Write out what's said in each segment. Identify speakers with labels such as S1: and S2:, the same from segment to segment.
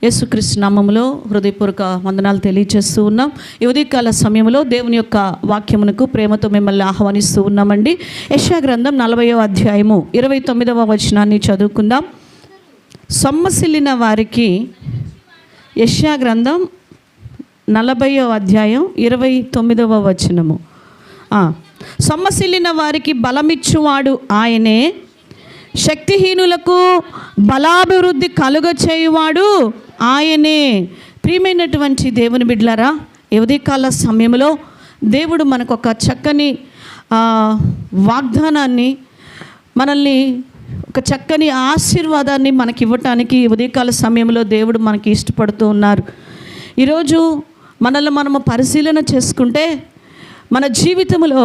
S1: యేసుక్రీస్తు నామములో హృదయపూర్వక వందనాలు తెలియజేస్తూ ఉన్నాం. ఈ ఉదయకాల సమయంలో దేవుని యొక్క వాక్యమునకు ప్రేమతో మిమ్మల్ని ఆహ్వానిస్తూ ఉన్నామండి. యెషయా గ్రంథం 40వ అధ్యాయము 29వ వచనాన్ని చదువుకుందాం. సొమ్మసిల్లిన వారికి, యెషయా గ్రంథం 40వ అధ్యాయం 29వ వచనము. సొమ్మసిల్లిన వారికి బలమిచ్చువాడు ఆయనే, శక్తిహీనులకు బలాభివృద్ధి కలుగచేయువాడు ఆయనే. ప్రియమైనటువంటి దేవుని బిడ్డలారా, ఈ ఉదయకాల సమయంలో దేవుడు మనకు ఒక చక్కని వాగ్దానాన్ని, మనల్ని ఒక చక్కని ఆశీర్వాదాన్ని మనకి ఇవ్వటానికి ఉదయకాల సమయంలో దేవుడు మనకి ఇష్టపడుతూ ఉన్నారు. ఈరోజు మనల్ని మనము పరిశీలన చేసుకుంటే మన జీవితంలో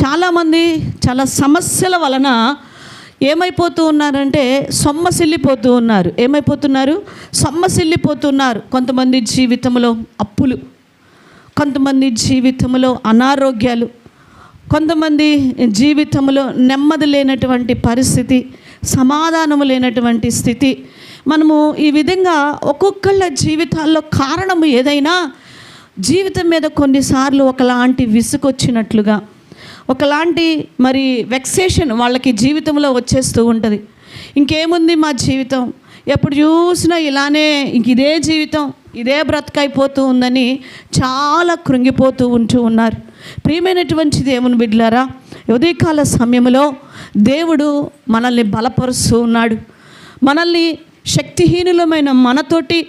S1: చాలామంది చాలా సమస్యల వలన ఏమైపోతూ ఉన్నారంటే సొమ్మసిల్లిపోతూ ఉన్నారు. సొమ్మసిల్లిపోతున్నారు. కొంతమంది జీవితంలో అప్పులు, కొంతమంది జీవితంలో అనారోగ్యాలు, కొంతమంది జీవితంలో నెమ్మది లేనటువంటి పరిస్థితి, సమాధానము లేనటువంటి స్థితి. మనము ఈ విధంగా ఒక్కొక్కళ్ళ జీవితాల్లో కారణము ఏదైనా జీవితం మీద కొన్నిసార్లు ఒకలాంటి విసుగొచ్చినట్లుగా, ఒకలాంటి మరి వెక్సేషన్ వాళ్ళకి జీవితంలో వచ్చేస్తూ ఉంటుంది. ఇంకేముంది మా జీవితం, ఎప్పుడు చూసినా ఇలానే, ఇంక ఇదే జీవితం, ఇదే బ్రతకైపోతూ ఉందని చాలా కృంగిపోతూ ఉన్నారు. ప్రియమైనటువంటి దేవుని బిడ్డలారా, ఉదయకాల సమయంలో దేవుడు మనల్ని బలపరుస్తూ ఉన్నాడు. మనల్ని శక్తిహీనులమైన మనతోటి,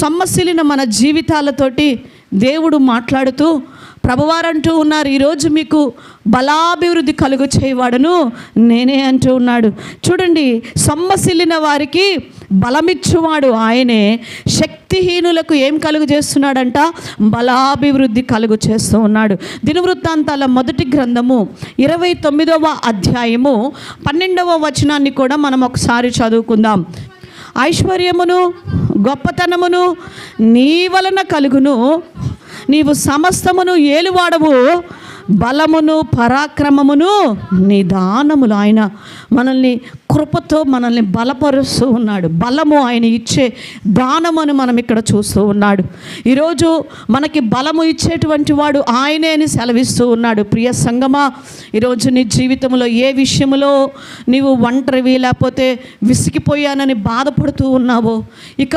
S1: సొమ్మసిలిన మన జీవితాలతోటి దేవుడు మాట్లాడుతూ ప్రభువారంటూ ఉన్నారు, ఈరోజు మీకు బలాభివృద్ధి కలుగు చేయవాడను నేనే అంటూ ఉన్నాడు. చూడండి, సొమ్మసిల్లిన వారికి బలమిచ్చువాడు ఆయనే, శక్తిహీనులకు ఏం కలుగు చేస్తున్నాడంట? బలాభివృద్ధి కలుగు చేస్తూ ఉన్నాడు. దినవృత్తాంతాల మొదటి గ్రంథము 29వ అధ్యాయము 12వ వచనాన్ని కూడా మనం ఒకసారి చదువుకుందాం. ఐశ్వర్యమును గొప్పతనమును నీ వలన కలుగును, నీవు సమస్తమును ఏలువాడవు, బలమును పరాక్రమమును నిదానములు. ఆయన మనల్ని కృపతో మనల్ని బలపరుస్తూ ఉన్నాడు. బలము ఆయన ఇచ్చే దానమును మనం ఇక్కడ చూస్తూ ఉన్నాడు. ఈరోజు మనకి బలము ఇచ్చేటువంటి వాడు ఆయనే అని సెలవిస్తూ ఉన్నాడు. ప్రియ సంగమా, ఈరోజు నీ జీవితంలో ఏ విషయంలో నీవు ఒంటరివి, లేకపోతే విసిగిపోయానని బాధపడుతూ ఉన్నావో, ఇక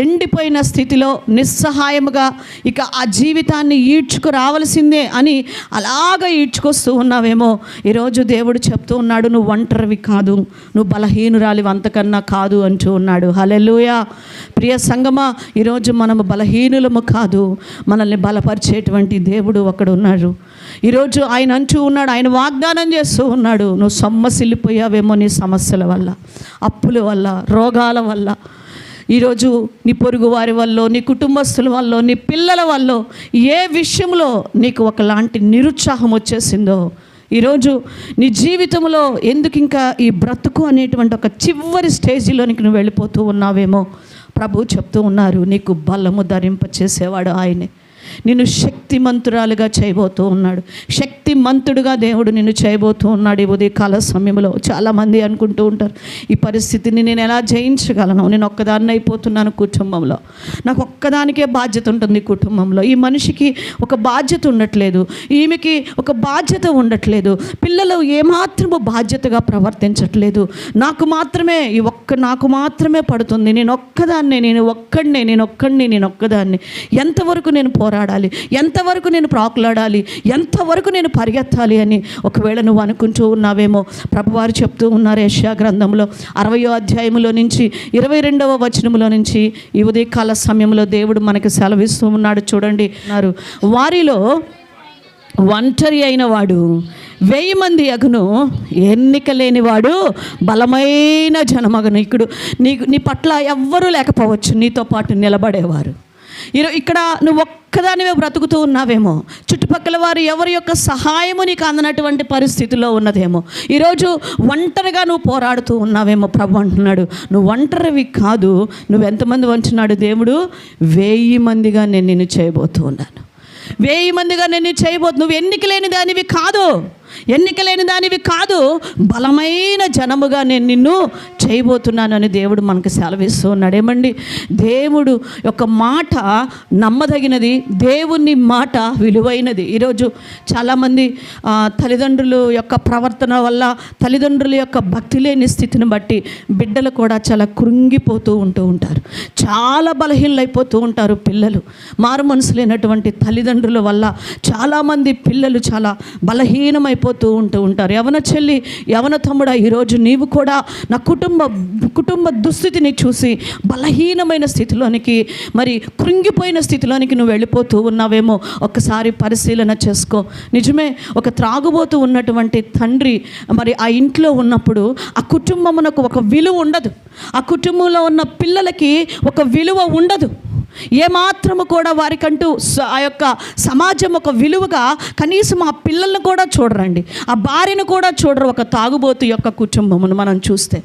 S1: ఎండిపోయిన స్థితిలో నిస్సహాయముగా ఇక ఆ జీవితాన్ని ఈడ్చుకు రావాల్సిందే అని అలాగ ఈడ్చుకొస్తూ ఉన్నావేమో, ఈరోజు దేవుడు చెప్తూ ఉన్నాడు, నువ్వు ఒంటరివి కాదు, నువ్వు బలహీనురాలివి అంతకన్నా కాదు అంటూ ఉన్నాడు. హల్లెలూయా. ప్రియ సంగమా, ఈరోజు మనము బలహీనులము కాదు, మనల్ని బలపరిచేటువంటి దేవుడు ఒకడు ఉన్నాడు. ఈరోజు ఆయన అంటూ ఉన్నాడు, ఆయన వాగ్దానం చేస్తూ ఉన్నాడు, నువ్వు సొమ్మసిల్లిపోయావేమో నీ సమస్యల వల్ల, అప్పుల వల్ల, రోగాల వల్ల, ఈరోజు నీ పొరుగు వారి వల్ల, నీ కుటుంబస్తుల వల్ల, నీ పిల్లల వల్ల ఏ విషయంలో నీకు ఒకలాంటి నిరుత్సాహం వచ్చేసిందో, ఈరోజు నీ జీవితంలో ఎందుకు ఇంకా ఈ బ్రతుకు అనేటువంటి ఒక చివరి స్టేజీలోనికి నువ్వు వెళ్ళిపోతూ ఉన్నావేమో, ప్రభు చెప్తూ ఉన్నారు, నీకు బలము ధరింపచేసేవాడు ఆయనే. నిన్ను శక్తిమంతురాలుగా చేయబోతూ ఉన్నాడు. శక్తిమంతుడుగా దేవుడు నిన్ను చేయబోతూ ఉన్నాడు. ఈ ఉదయకాల సమయంలో చాలామంది అనుకుంటూ ఉంటారు, ఈ పరిస్థితిని నేను ఎలా జయించగలను, నేను ఒక్కదాన్ని అయిపోతున్నాను కుటుంబంలో, నాకు ఒక్కదానికే బాధ్యత ఉంటుంది కుటుంబంలో, ఈ మనిషికి ఒక బాధ్యత ఉండట్లేదు, ఈమెకి ఒక బాధ్యత ఉండట్లేదు, పిల్లలు ఏమాత్రము బాధ్యతగా ప్రవర్తించట్లేదు, నాకు మాత్రమే పడుతుంది, నేను ఒక్కదాన్ని ఎంతవరకు నేను పోరాడాలి, ఎంతవరకు నేను ప్రాకులాడాలి, ఎంతవరకు నేను పరిగెత్తాలి అని ఒకవేళ నువ్వు అనుకుంటూ ఉన్నావేమో, ప్రభువారు చెప్తూ ఉన్నారు యెషయా గ్రంథంలో 60వ అధ్యాయంలో నుంచి 22వ వచనంలో నుంచి ఈ ఉదయకాల సమయంలో దేవుడు మనకి సెలవిస్తూ ఉన్నాడు. చూడండి, వారిలో ఒంటరి అయిన వాడు 1000 మంది అగును, ఎన్నిక లేనివాడు బలమైన జనమగను. నీ పట్ల ఎవ్వరూ లేకపోవచ్చు నీతో పాటు నిలబడేవారు. ఇక్కడ నువ్వు ఒక్కదానివే బ్రతుకుతూ ఉన్నావేమో, చుట్టుపక్కల వారు ఎవరి యొక్క సహాయము నీకు అందనటువంటి పరిస్థితిలో ఉన్నదేమో, ఈరోజు ఒంటరిగా నువ్వు పోరాడుతూ ఉన్నావేమో. ప్రభు అంటున్నాడు, నువ్వు ఒంటరివి కాదు, నువ్వెంతమంది అంటున్నాడు దేవుడు? 1000 మందిగా నేను నిన్ను చేయబోతూ ఉన్నాను. 1000 మందిగా నేను చేయబోతు. నువ్వు ఎన్నిక లేని దానివి కాదు, బలమైన జనముగా నేను నిన్ను చేయబోతున్నాను అని దేవుడు మనకు సెలవిస్తూ ఉన్నాడు. ఏమండి, దేవుడు యొక్క మాట నమ్మదగినది, దేవుని మాట విలువైనది. ఈరోజు చాలామంది తల్లిదండ్రుల యొక్క ప్రవర్తన వల్ల, తల్లిదండ్రుల యొక్క భక్తి లేని స్థితిని బట్టి బిడ్డలు కూడా చాలా కృంగిపోతూ ఉంటారు. చాలా బలహీనలైపోతూ ఉంటారు పిల్లలు. మారు మనసు లేనటువంటి తల్లిదండ్రుల వల్ల చాలామంది పిల్లలు చాలా బలహీనమైపోతూ ఉంటారు. యవన చెల్లి, యవన తమ్ముడా, ఈరోజు నీవు కూడా నా కుటుంబ దుస్థితిని చూసి బలహీనమైన స్థితిలోనికి, మరి కృంగిపోయిన స్థితిలోనికి నువ్వు వెళ్ళిపోతూ ఉన్నావేమో ఒక్కసారి పరిశీలన చేసుకో. నిజమే, ఒక త్రాగుబోతూ ఉన్నటువంటి తండ్రి మరి ఆ ఇంట్లో ఉన్నప్పుడు ఆ కుటుంబమునకు ఒక విలువ ఉండదు. ఆ కుటుంబంలో ఉన్న పిల్లలకి ఒక విలువ ఉండదు. ఏమాత్రము కూడా వారికంటూ ఆ యొక్క సమాజం ఒక విలువగా కనీసం ఆ పిల్లలను కూడా చూడరండి, ఆ భార్యను కూడా చూడరు. ఒక తాగుబోతు యొక్క కుటుంబమును మనం చూస్తే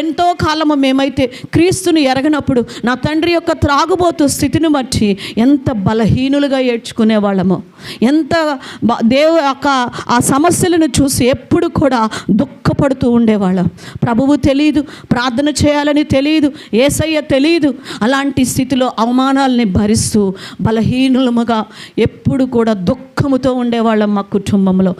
S1: ఎంతో కాలము మేమైతే క్రీస్తుని ఎరగనప్పుడు నా తండ్రి యొక్క త్రాగుబోతు స్థితిని బట్టి ఎంత బలహీనులుగా ఏడ్చుకునేవాళ్ళము, ఎంత యొక్క ఆ సమస్యలను చూసి ఎప్పుడు కూడా దుఃఖపడుతూ ఉండేవాళ్ళం. ప్రభువు తెలియదు, ప్రార్థన చేయాలని తెలియదు, యేసయ్య తెలియదు. అలాంటి స్థితిలో అవమానాలని భరిస్తూ బలహీనులముగా ఎప్పుడు కూడా దుఃఖముతో ఉండేవాళ్ళం. మా కుటుంబంలో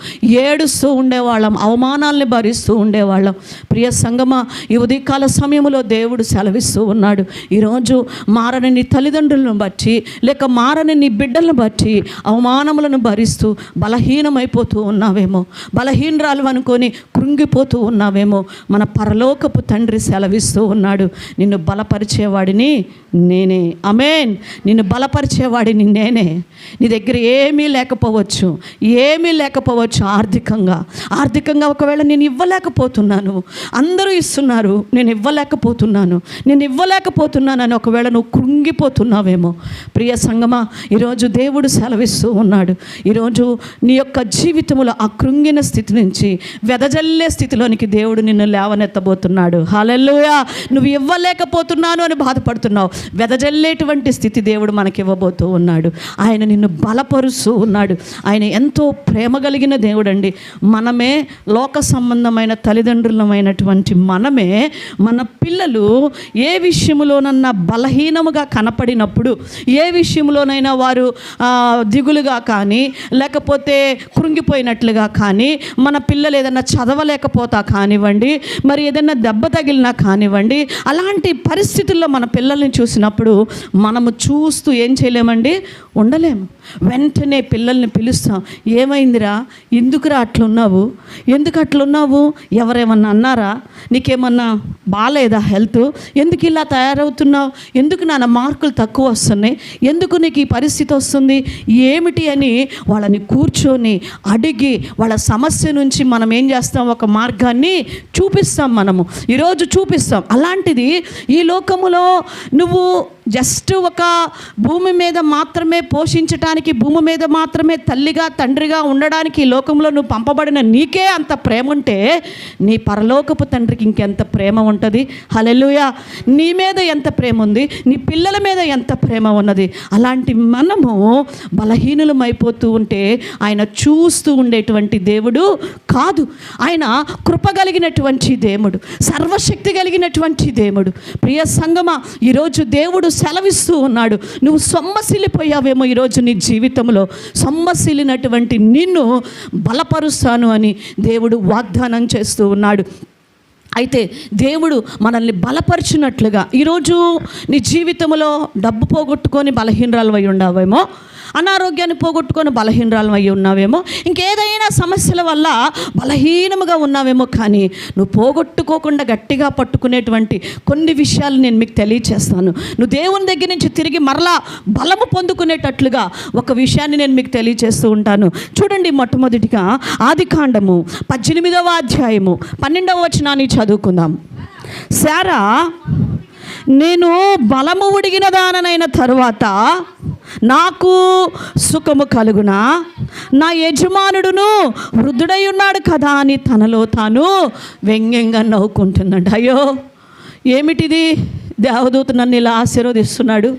S1: ఏడుస్తూ ఉండేవాళ్ళం, అవమానాలని భరిస్తూ ఉండేవాళ్ళం. ప్రియ సంగమా, ఈ ఉదయకాల సమయంలో దేవుడు సెలవిస్తూ ఉన్నాడు, ఈరోజు మారని నీ తల్లిదండ్రులను బట్టి, లేక మారని నీ బిడ్డలను బట్టి అవమానములను భరిస్తూ బలహీనమైపోతూ ఉన్నావేమో, బలహీనరాలు అనుకొని కృంగిపోతూ ఉన్నావేమో. మన పరలోకపు తండ్రి సెలవిస్తూ ఉన్నాడు, నిన్ను బలపరిచేవాడిని నేనే. ఆమేన్. నిన్ను బలపరిచేవాడిని నేనే. నీ దగ్గర ఏమీ లేకపోవచ్చు ఆర్థికంగా ఒకవేళ నేను ఇవ్వలేకపోతున్నాను, అందరూ ఇస్తున్నారు, నేను ఇవ్వలేకపోతున్నానని ఒకవేళ నువ్వు కృంగిపోతున్నావేమో. ప్రియ సంగమా, ఈరోజు దేవుడు సెలవిస్తూ ఉన్నాడు, ఈరోజు నీ యొక్క జీవితంలో ఆ కృంగిన స్థితి నుంచి వెదజల్లే స్థితిలోనికి దేవుడు నిన్ను లేవనెత్తబోతున్నాడు. హల్లెలూయా. నువ్వు ఇవ్వలేకపోతున్నాను అని బాధపడుతున్నావు, వెదజల్లేటువంటి స్థితి దేవుడు మనకి ఇవ్వబోతూ ఉన్నాడు. ఆయన నిన్ను బలపరుస్తూ ఉన్నాడు. ఆయన ఎంతో ప్రేమ కలిగిన దేవుడు అండి. మనమే లోక సంబంధమైన తల్లిదండ్రులమైనటువంటి మనమే మన పిల్లలు ఏ విషయంలోనన్నా బలహీనముగా కనపడినప్పుడు, ఏ విషయంలోనైనా వారు దిగులుగా కానీ లేకపోతే కృంగిపోయినట్లుగా కానీ, మన పిల్లలు ఏదైనా చదవలేకపోతా కానివ్వండి, మరి ఏదైనా దెబ్బ తగిలినా కానివ్వండి, అలాంటి పరిస్థితుల్లో మన పిల్లల్ని చూసినప్పుడు మనము చూస్తూ ఏం చేయలేమండి, ఉండలేము. వెంటనే పిల్లల్ని పిలుస్తాం, ఏమైందిరా, ఎందుకు అట్లున్నావు, ఎవరేమన్నా అన్నారా, నీకేమన్నా బాగాలేదా హెల్త్, ఎందుకు ఇలా తయారవుతున్నావు, ఎందుకు నాన్న మార్కులు తక్కువ వస్తున్నాయి, ఎందుకు నీకు ఈ పరిస్థితి వస్తుంది, ఏమిటి అని వాళ్ళని కూర్చొని అడిగి వాళ్ళ సమస్య నుంచి మనం ఏం చేస్తాం, ఒక మార్గాన్ని చూపిస్తాం. మనము ఈరోజు చూపిస్తాం. అలాంటిది ఈ లోకములో నువ్వు జస్ట్ ఒక భూమి మీద మాత్రమే పోషించడానికి, భూమి మీద మాత్రమే తల్లిగా తండ్రిగా ఉండడానికి ఈ లోకంలో నువ్వు పంపబడిన నీకే అంత ప్రేమ ఉంటే నీ పరలోకపు తండ్రికి ఇంకెంత ప్రేమ ఉంటుంది. హల్లెలూయా. నీ మీద ఎంత ప్రేమ ఉంది, నీ పిల్లల మీద ఎంత ప్రేమ ఉన్నది. అలాంటి మనము బలహీనులమైపోతూ ఉంటే ఆయన చూస్తూ ఉండేటువంటి దేవుడు కాదు. ఆయన కృప కలిగినటువంటి దేవుడు, సర్వశక్తి కలిగినటువంటి దేవుడు. ప్రియ సంగమా, ఈరోజు దేవుడు సెలవిస్తూ ఉన్నాడు, నువ్వు సొమ్మసిల్లిపోయావేమో ఈరోజు నీ జీవితంలో, సొమ్మసిల్లినటువంటి నిన్ను బలపరుస్తాను అని దేవుడు వాగ్దానం చేస్తూ ఉన్నాడు. అయితే దేవుడు మనల్ని బలపరిచినట్లుగా ఈరోజు నీ జీవితంలో డబ్బు పోగొట్టుకొని బలహీనరాలు అయి ఉన్నావేమో, అనారోగ్యాన్ని పోగొట్టుకొని బలహీనరాలు అయి ఉన్నావేమో, ఇంకేదైనా సమస్యల వల్ల బలహీనముగా ఉన్నావేమో, కానీ నువ్వు పోగొట్టుకోకుండా గట్టిగా పట్టుకునేటువంటి కొన్ని విషయాలు నేను మీకు తెలియచేస్తాను. నువ్వు దేవుని దగ్గర నుంచి తిరిగి మరలా బలము పొందుకునేటట్లుగా ఒక విషయాన్ని నేను మీకు తెలియచేస్తూ ఉంటాను. చూడండి, మొట్టమొదటిగా ఆదికాండము 18వ అధ్యాయము 12వ వచనాన్ని చదువుకుందాం. శారా, నేను బలము ఉడిగిన దాననైన తరువాత నాకు సుఖము కలుగునా, నా యజమానుడును వృద్ధుడై ఉన్నాడు కదా అని తనలో తాను వ్యంగ్యంగా నవ్వుకుంటున్నాడు. అయ్యో, ఏమిటిది, దేవదూత నన్ను ఇలా ఆశీర్వదిస్తున్నాడు,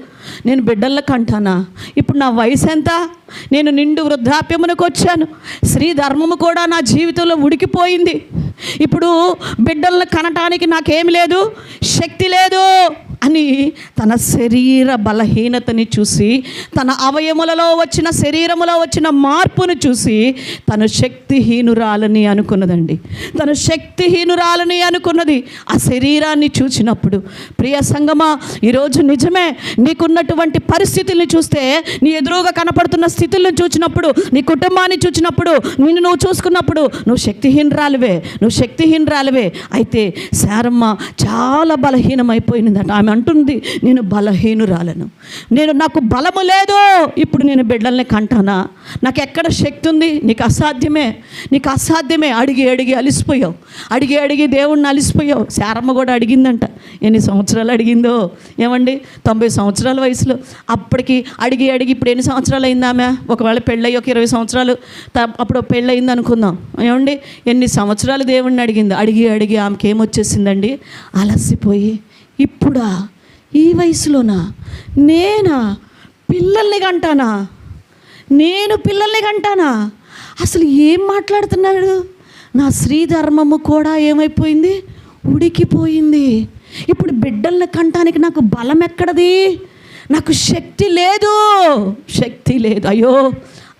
S1: నేను బిడ్డలకు అంటానా, ఇప్పుడు నా వయసు ఎంత, నేను నిండు వృద్ధాప్యమునకు వచ్చాను, స్త్రీ ధర్మము కూడా నా జీవితంలో ఉడికిపోయింది, ఇప్పుడు బిడ్డలను కనటానికి నాకేమి లేదు, శక్తి లేదు అని తన శరీర బలహీనతని చూసి, తన అవయములలో వచ్చిన, శరీరములో వచ్చిన మార్పును చూసి తను శక్తిహీనురాలని అనుకున్నదండి. తను శక్తిహీనురాలని అనుకున్నది ఆ శరీరాన్ని చూసినప్పుడు. ప్రియ సంగమా, ఈరోజు నిజమే, నీకున్నటువంటి పరిస్థితుల్ని చూస్తే, నీ ఎదురుగా కనపడుతున్న స్థితులను చూసినప్పుడు, నీ కుటుంబాన్ని చూసినప్పుడు, నిన్ను నువ్వు చూసుకున్నప్పుడు నువ్వు శక్తిహీనరాలివే. అయితే శారమ్మ చాలా బలహీనమైపోయిందట. ఆమె అంటుంది, నేను బలహీనురాలను, నాకు బలము లేదు, ఇప్పుడు నేను బిడ్డల్ని కంటానా, నాకు ఎక్కడ శక్తి ఉంది? నీకు అసాధ్యమే. అడిగి అలిసిపోయావు, దేవుణ్ణి అలిసిపోయావు. శారమ్మ కూడా అడిగిందంట. ఎన్ని సంవత్సరాలు అడిగిందో ఏమండి, 90 సంవత్సరాల వయసులో. అప్పటికి అడిగి ఇప్పుడు ఎన్ని సంవత్సరాలు అయింది ఆమె? ఒకవేళ పెళ్ళయి ఒక 20 సంవత్సరాలు అప్పుడు పెళ్ళయింది అనుకుందాం. ఏమండి, ఎన్ని సంవత్సరాలు దేవుణ్ణి అడిగి ఆమెకి ఏమొచ్చేసిందండి? అలసిపోయి, ఇప్పుడా, ఈ వయసులోనా పిల్లల్ని కంటానా? అసలు ఏం మాట్లాడుతున్నాడు? నా స్త్రీధర్మము కూడా ఏమైపోయింది? ఉడికిపోయింది. ఇప్పుడు బిడ్డల్ని కంటానికి నాకు బలం ఎక్కడది? నాకు శక్తి లేదు. అయ్యో!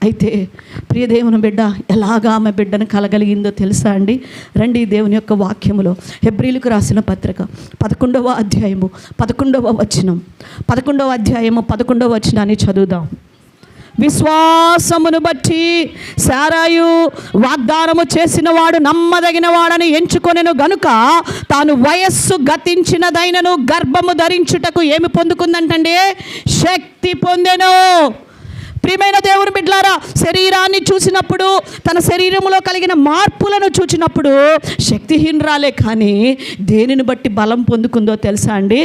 S1: అయితే ప్రియ దేవుని బిడ్డ ఎలాగా ఆమె బిడ్డను కలగలిగిందో తెలుసా అండి? రండి దేవుని యొక్క వాక్యములో హెబ్రీలకు రాసిన పత్రిక 11వ అధ్యాయము 11వ వచనం, 11వ అధ్యాయము 11వ వచనాన్ని చదువుదాం. విశ్వాసమును బట్టి శారాయు వాగ్దానము చేసిన వాడు నమ్మదగిన వాడని ఎంచుకొనెను గనుక తాను వయస్సు గతించినదైనను గర్భము ధరించుటకు ఏమి పొందుకుందంటండి? శక్తి పొందెను. ప్రియమైన దేవుని బిడ్డలారా, శరీరాన్ని చూసినప్పుడు, తన శరీరంలో కలిగిన మార్పులను చూసినప్పుడు శక్తిహీనరాలే, కానీ దేనిని బట్టి బలం పొందుకుందో తెలుసా అండి?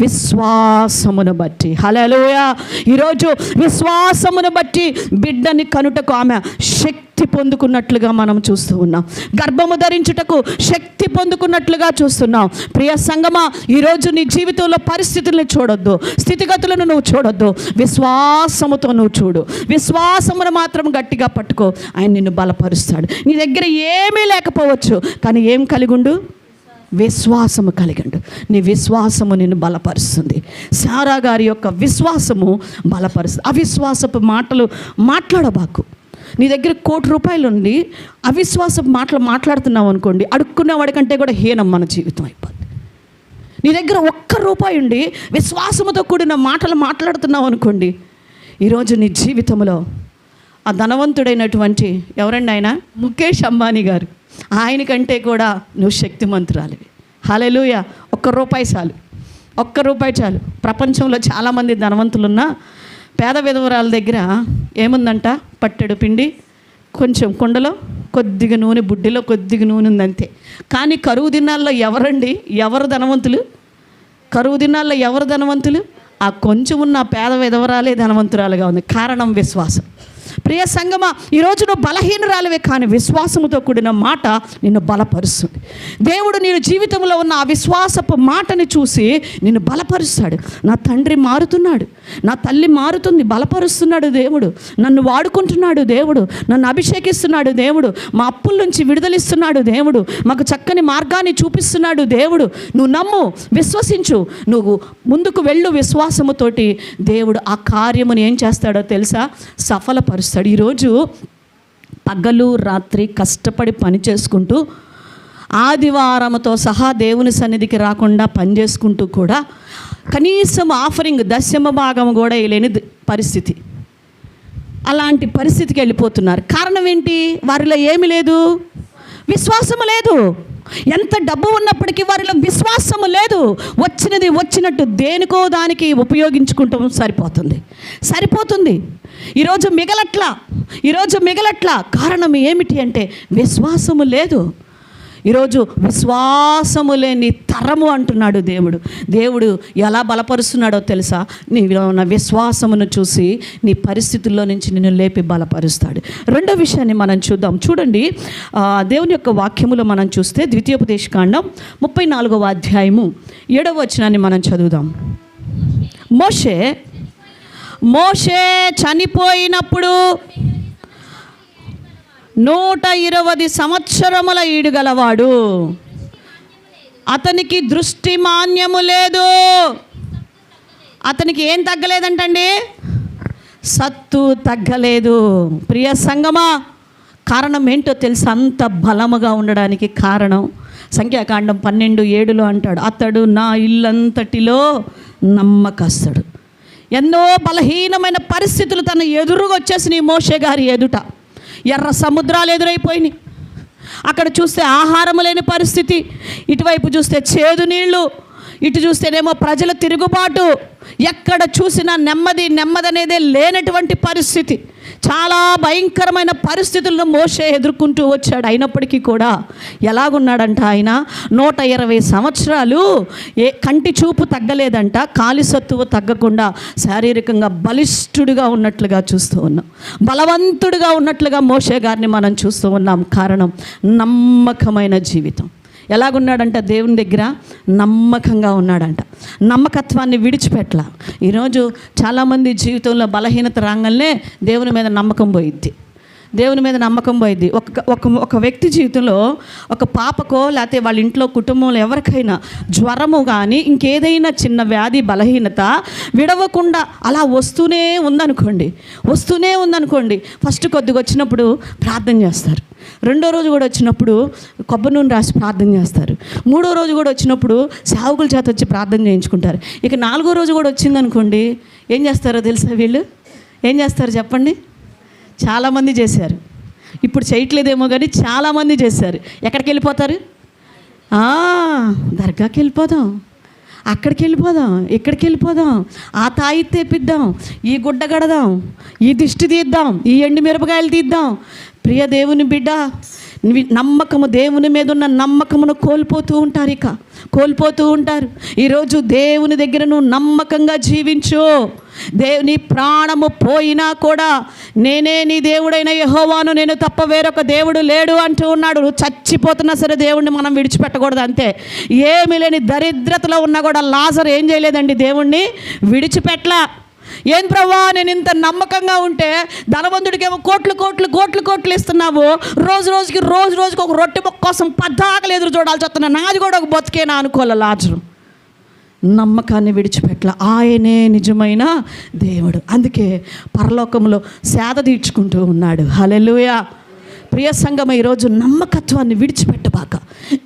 S1: విశ్వాసమును బట్టి. హల్లెలూయా! ఈరోజు విశ్వాసమును బట్టి బిడ్డని కనుటకు ఆమె శక్తి పొందుకున్నట్లుగా మనం చూస్తూ ఉన్నాం. గర్భము ధరించుటకు శక్తి పొందుకున్నట్లుగా చూస్తున్నాం. ప్రియ సంగమా, ఈరోజు నీ జీవితంలో పరిస్థితులను చూడొద్దు, స్థితిగతులను నువ్వు చూడొద్దు, విశ్వాసముతో నువ్వు చూడు. విశ్వాసమును మాత్రం గట్టిగా పట్టుకో, ఆయన నిన్ను బలపరుస్తాడు. నీ దగ్గర ఏమీ లేకపోవచ్చు, కానీ ఏం కలిగుండు? విశ్వాసము కలిగిండు. నీ విశ్వాసము నిన్ను బలపరుస్తుంది. శారా గారి యొక్క విశ్వాసము బలపరుస్తుంది. అవిశ్వాసపు మాటలు మాట్లాడబాకు. నీ దగ్గర ₹1,00,00,000 ఉండి అవిశ్వాసపు మాటలు మాట్లాడుతున్నావు అనుకోండి, అడుక్కునే వాడికంటే కూడా హీనం మన జీవితం అయిపోద్ది. నీ దగ్గర ₹1 ఉండి విశ్వాసముతో కూడిన మాటలు మాట్లాడుతున్నావు అనుకోండి, ఈరోజు నీ జీవితంలో ఆ ధనవంతుడైనటువంటి ఎవరండి ఆయన? ముఖేష్ అంబానీ గారు. ఆయనకంటే కూడా నువ్వు శక్తిమంతురాలివి. హల్లెలూయా! ₹1 చాలు, ₹1 చాలు. ప్రపంచంలో చాలామంది ధనవంతులున్నా పేద విధవరాల దగ్గర ఏముందంట? పట్టెడు పిండి, కొంచెం కుండలో కొద్దిగా నూనె, బుడ్డిలో కొద్దిగా నూనె ఉందంతే. కానీ కరువు దినాల్లో ఎవరు ధనవంతులు? కరువు దినాల్లో ఎవరు ధనవంతులు? ఆ కొంచెం ఉన్న పేద విధవరాలే ధనవంతురాలుగా ఉంది. కారణం విశ్వాసం. ప్రియ సంగమా, ఈరోజు నువ్వు బలహీనురాలివే, కానీ విశ్వాసముతో కూడిన మాట నిన్ను బలపరుస్తుంది. దేవుడు నీ జీవితంలో ఉన్న ఆ విశ్వాసపు మాటని చూసి నిన్ను బలపరుస్తాడు. నా తండ్రి మారుతున్నాడు, నా తల్లి మారుతుంది, బలపరుస్తున్నాడు దేవుడు. నన్ను వాడుకుంటున్నాడు దేవుడు, నన్ను అభిషేకిస్తున్నాడు దేవుడు, మా అప్పుల నుంచి విడుదలిస్తున్నాడు దేవుడు, మాకు చక్కని మార్గాన్ని చూపిస్తున్నాడు దేవుడు. నువ్వు నమ్ము, విశ్వసించు, నువ్వు ముందుకు వెళ్ళు. విశ్వాసముతోటి దేవుడు ఆ కార్యమును ఏం చేస్తాడో తెలుసా? సఫలపరుస్తాడు. ఈరోజు పగలు రాత్రి కష్టపడి పని చేసుకుంటూ, ఆదివారంతో సహా దేవుని సన్నిధికి రాకుండా పని చేసుకుంటూ కూడా కనీసం ఆఫరింగ్ దశమ భాగం కూడా లేని పరిస్థితి. అలాంటి పరిస్థితికి వెళ్ళిపోతున్నారు. కారణం ఏంటి? వారిలో ఏమి లేదు, విశ్వాసము లేదు. ఎంత డబ్బు ఉన్నప్పటికీ వారిలో విశ్వాసము లేదు. వచ్చినది వచ్చినట్టు దేనికో దానికి ఉపయోగించుకుంటాం, సరిపోతుంది. ఈరోజు మిగలట్లా. కారణం ఏమిటి అంటే విశ్వాసము లేదు. ఈరోజు విశ్వాసము లేని తరము అంటున్నాడు దేవుడు ఎలా బలపరుస్తున్నాడో తెలుసా? నీలో ఉన్న విశ్వాసమును చూసి నీ పరిస్థితుల్లో నుంచి నిన్ను లేపి బలపరుస్తాడు. రెండో విషయాన్ని మనం చూద్దాం. చూడండి, దేవుని యొక్క వాక్యములో మనం చూస్తే ద్వితీయోపదేశకాండం 34వ అధ్యాయము 7వ వచనాన్ని మనం చదువుదాం. మోషే చనిపోయినప్పుడు 120 సంవత్సరముల ఈడుగలవాడు, అతనికి దృష్టి మాన్యము లేదు. అతనికి ఏం తగ్గలేదంటండి? సత్తు తగ్గలేదు. ప్రియ సంగమా, కారణం ఏంటో తెలుసు? అంత బలముగా ఉండడానికి కారణం సంఖ్యాకాండం 12:7 అంటాడు, అతడు నా ఇల్లంతటిలో నమ్మకస్తుడు. ఎన్నో బలహీనమైన పరిస్థితులు తన ఎదురుగా వచ్చేసినాయి మోషే గారి ఎదుట. ఎర్ర సముద్రాలు ఎదురైపోయినాయి. అక్కడ చూస్తే ఆహారం లేని పరిస్థితి, ఇటువైపు చూస్తే చేదు నీళ్ళు, ఇటు చూస్తేనేమో ప్రజల తిరుగుబాటు, ఎక్కడ చూసినా నెమ్మది అనేదే లేనటువంటి పరిస్థితి. చాలా భయంకరమైన పరిస్థితులను మోషే ఎదుర్కొంటూ వచ్చాడు. అయినప్పటికీ కూడా ఎలాగున్నాడంట ఆయన? 120 సంవత్సరాలు కంటి చూపు తగ్గలేదంట, కాలి సత్తువు తగ్గకుండా శారీరకంగా బలిష్ఠుడిగా ఉన్నట్లుగా చూస్తూ ఉన్నాం, బలవంతుడిగా ఉన్నట్లుగా మోషే గారిని మనం చూస్తూ ఉన్నాం. కారణం నమ్మకమైన జీవితం. ఎలాగున్నాడంట? దేవుని దగ్గర నమ్మకంగా ఉన్నాడంట. నమ్మకత్వాన్ని విడిచిపెట్టలా. ఈరోజు చాలామంది జీవితంలో బలహీనత రాగానే దేవుని మీద నమ్మకం పోయిద్ది. ఒక వ్యక్తి జీవితంలో, ఒక పాపకో లేకపోతే వాళ్ళ ఇంట్లో కుటుంబంలో ఎవరికైనా జ్వరము కానీ ఇంకేదైనా చిన్న వ్యాధి బలహీనత విడవకుండా అలా వస్తూనే ఉందనుకోండి, ఫస్ట్ కొద్దిగా వచ్చినప్పుడు ప్రార్థన చేస్తారు, రెండో రోజు కూడా వచ్చినప్పుడు కొబ్బరి నూనె రాసి ప్రార్థన చేస్తారు, మూడో రోజు కూడా వచ్చినప్పుడు సేవకుల చేత వచ్చి ప్రార్థన చేయించుకుంటారు. ఇక 4వ రోజు కూడా వచ్చిందనుకోండి, ఏం చేస్తారో తెలుసా? వీళ్ళు ఏం చేస్తారు చెప్పండి? చాలామంది చేశారు, ఇప్పుడు చేయట్లేదేమో కానీ చాలామంది చేశారు. ఎక్కడికి వెళ్ళిపోతారు? దర్గాకి వెళ్ళిపోదాం, అక్కడికి వెళ్ళిపోదాం, ఇక్కడికి వెళ్ళిపోదాం, ఆ తాయి తెప్పిద్దాం, ఈ గుడ్డ గడదాం, ఈ దిష్టి తీద్దాం, ఈ ఎండు మిరపకాయలు తీద్దాం. ప్రియ దేవుని బిడ్డ, నమ్మకము, దేవుని మీద ఉన్న నమ్మకమును కోల్పోతూ ఉంటారు. ఈరోజు దేవుని దగ్గర నువ్వు నమ్మకంగా జీవించు. నీ ప్రాణము పోయినా కూడా నేనే నీ దేవుడైన యెహోవాను, నేను తప్ప వేరొక దేవుడు లేడు అంటూ ఉన్నాడు. చచ్చిపోతున్నా సరే దేవుణ్ణి మనం విడిచిపెట్టకూడదు. అంతే. ఏమీ లేని దరిద్రతలో ఉన్నా కూడా లాజరు ఏం చేయలేదండి? దేవుణ్ణి విడిచిపెట్టలా. ఏం ప్రభా, నేను ఇంత నమ్మకంగా ఉంటే ధనవంతుడికేమో కోట్లు ఇస్తున్నావు, రోజుకి ఒక రొట్టె మొక్క కోసం 10 ఎదురు చూడాల్సి వస్తున్నా, నాది కూడా ఒక బతికేనా అనుకోలే లాజరు. నమ్మకాన్ని విడిచిపెట్టల. ఆయనే నిజమైన దేవుడు. అందుకే పరలోకంలో సేద తీర్చుకుంటూ ఉన్నాడు. హల్లెలూయా. ప్రియ సంగమ, ఈరోజు నమ్మకత్వాన్ని విడిచిపెట్టబాక.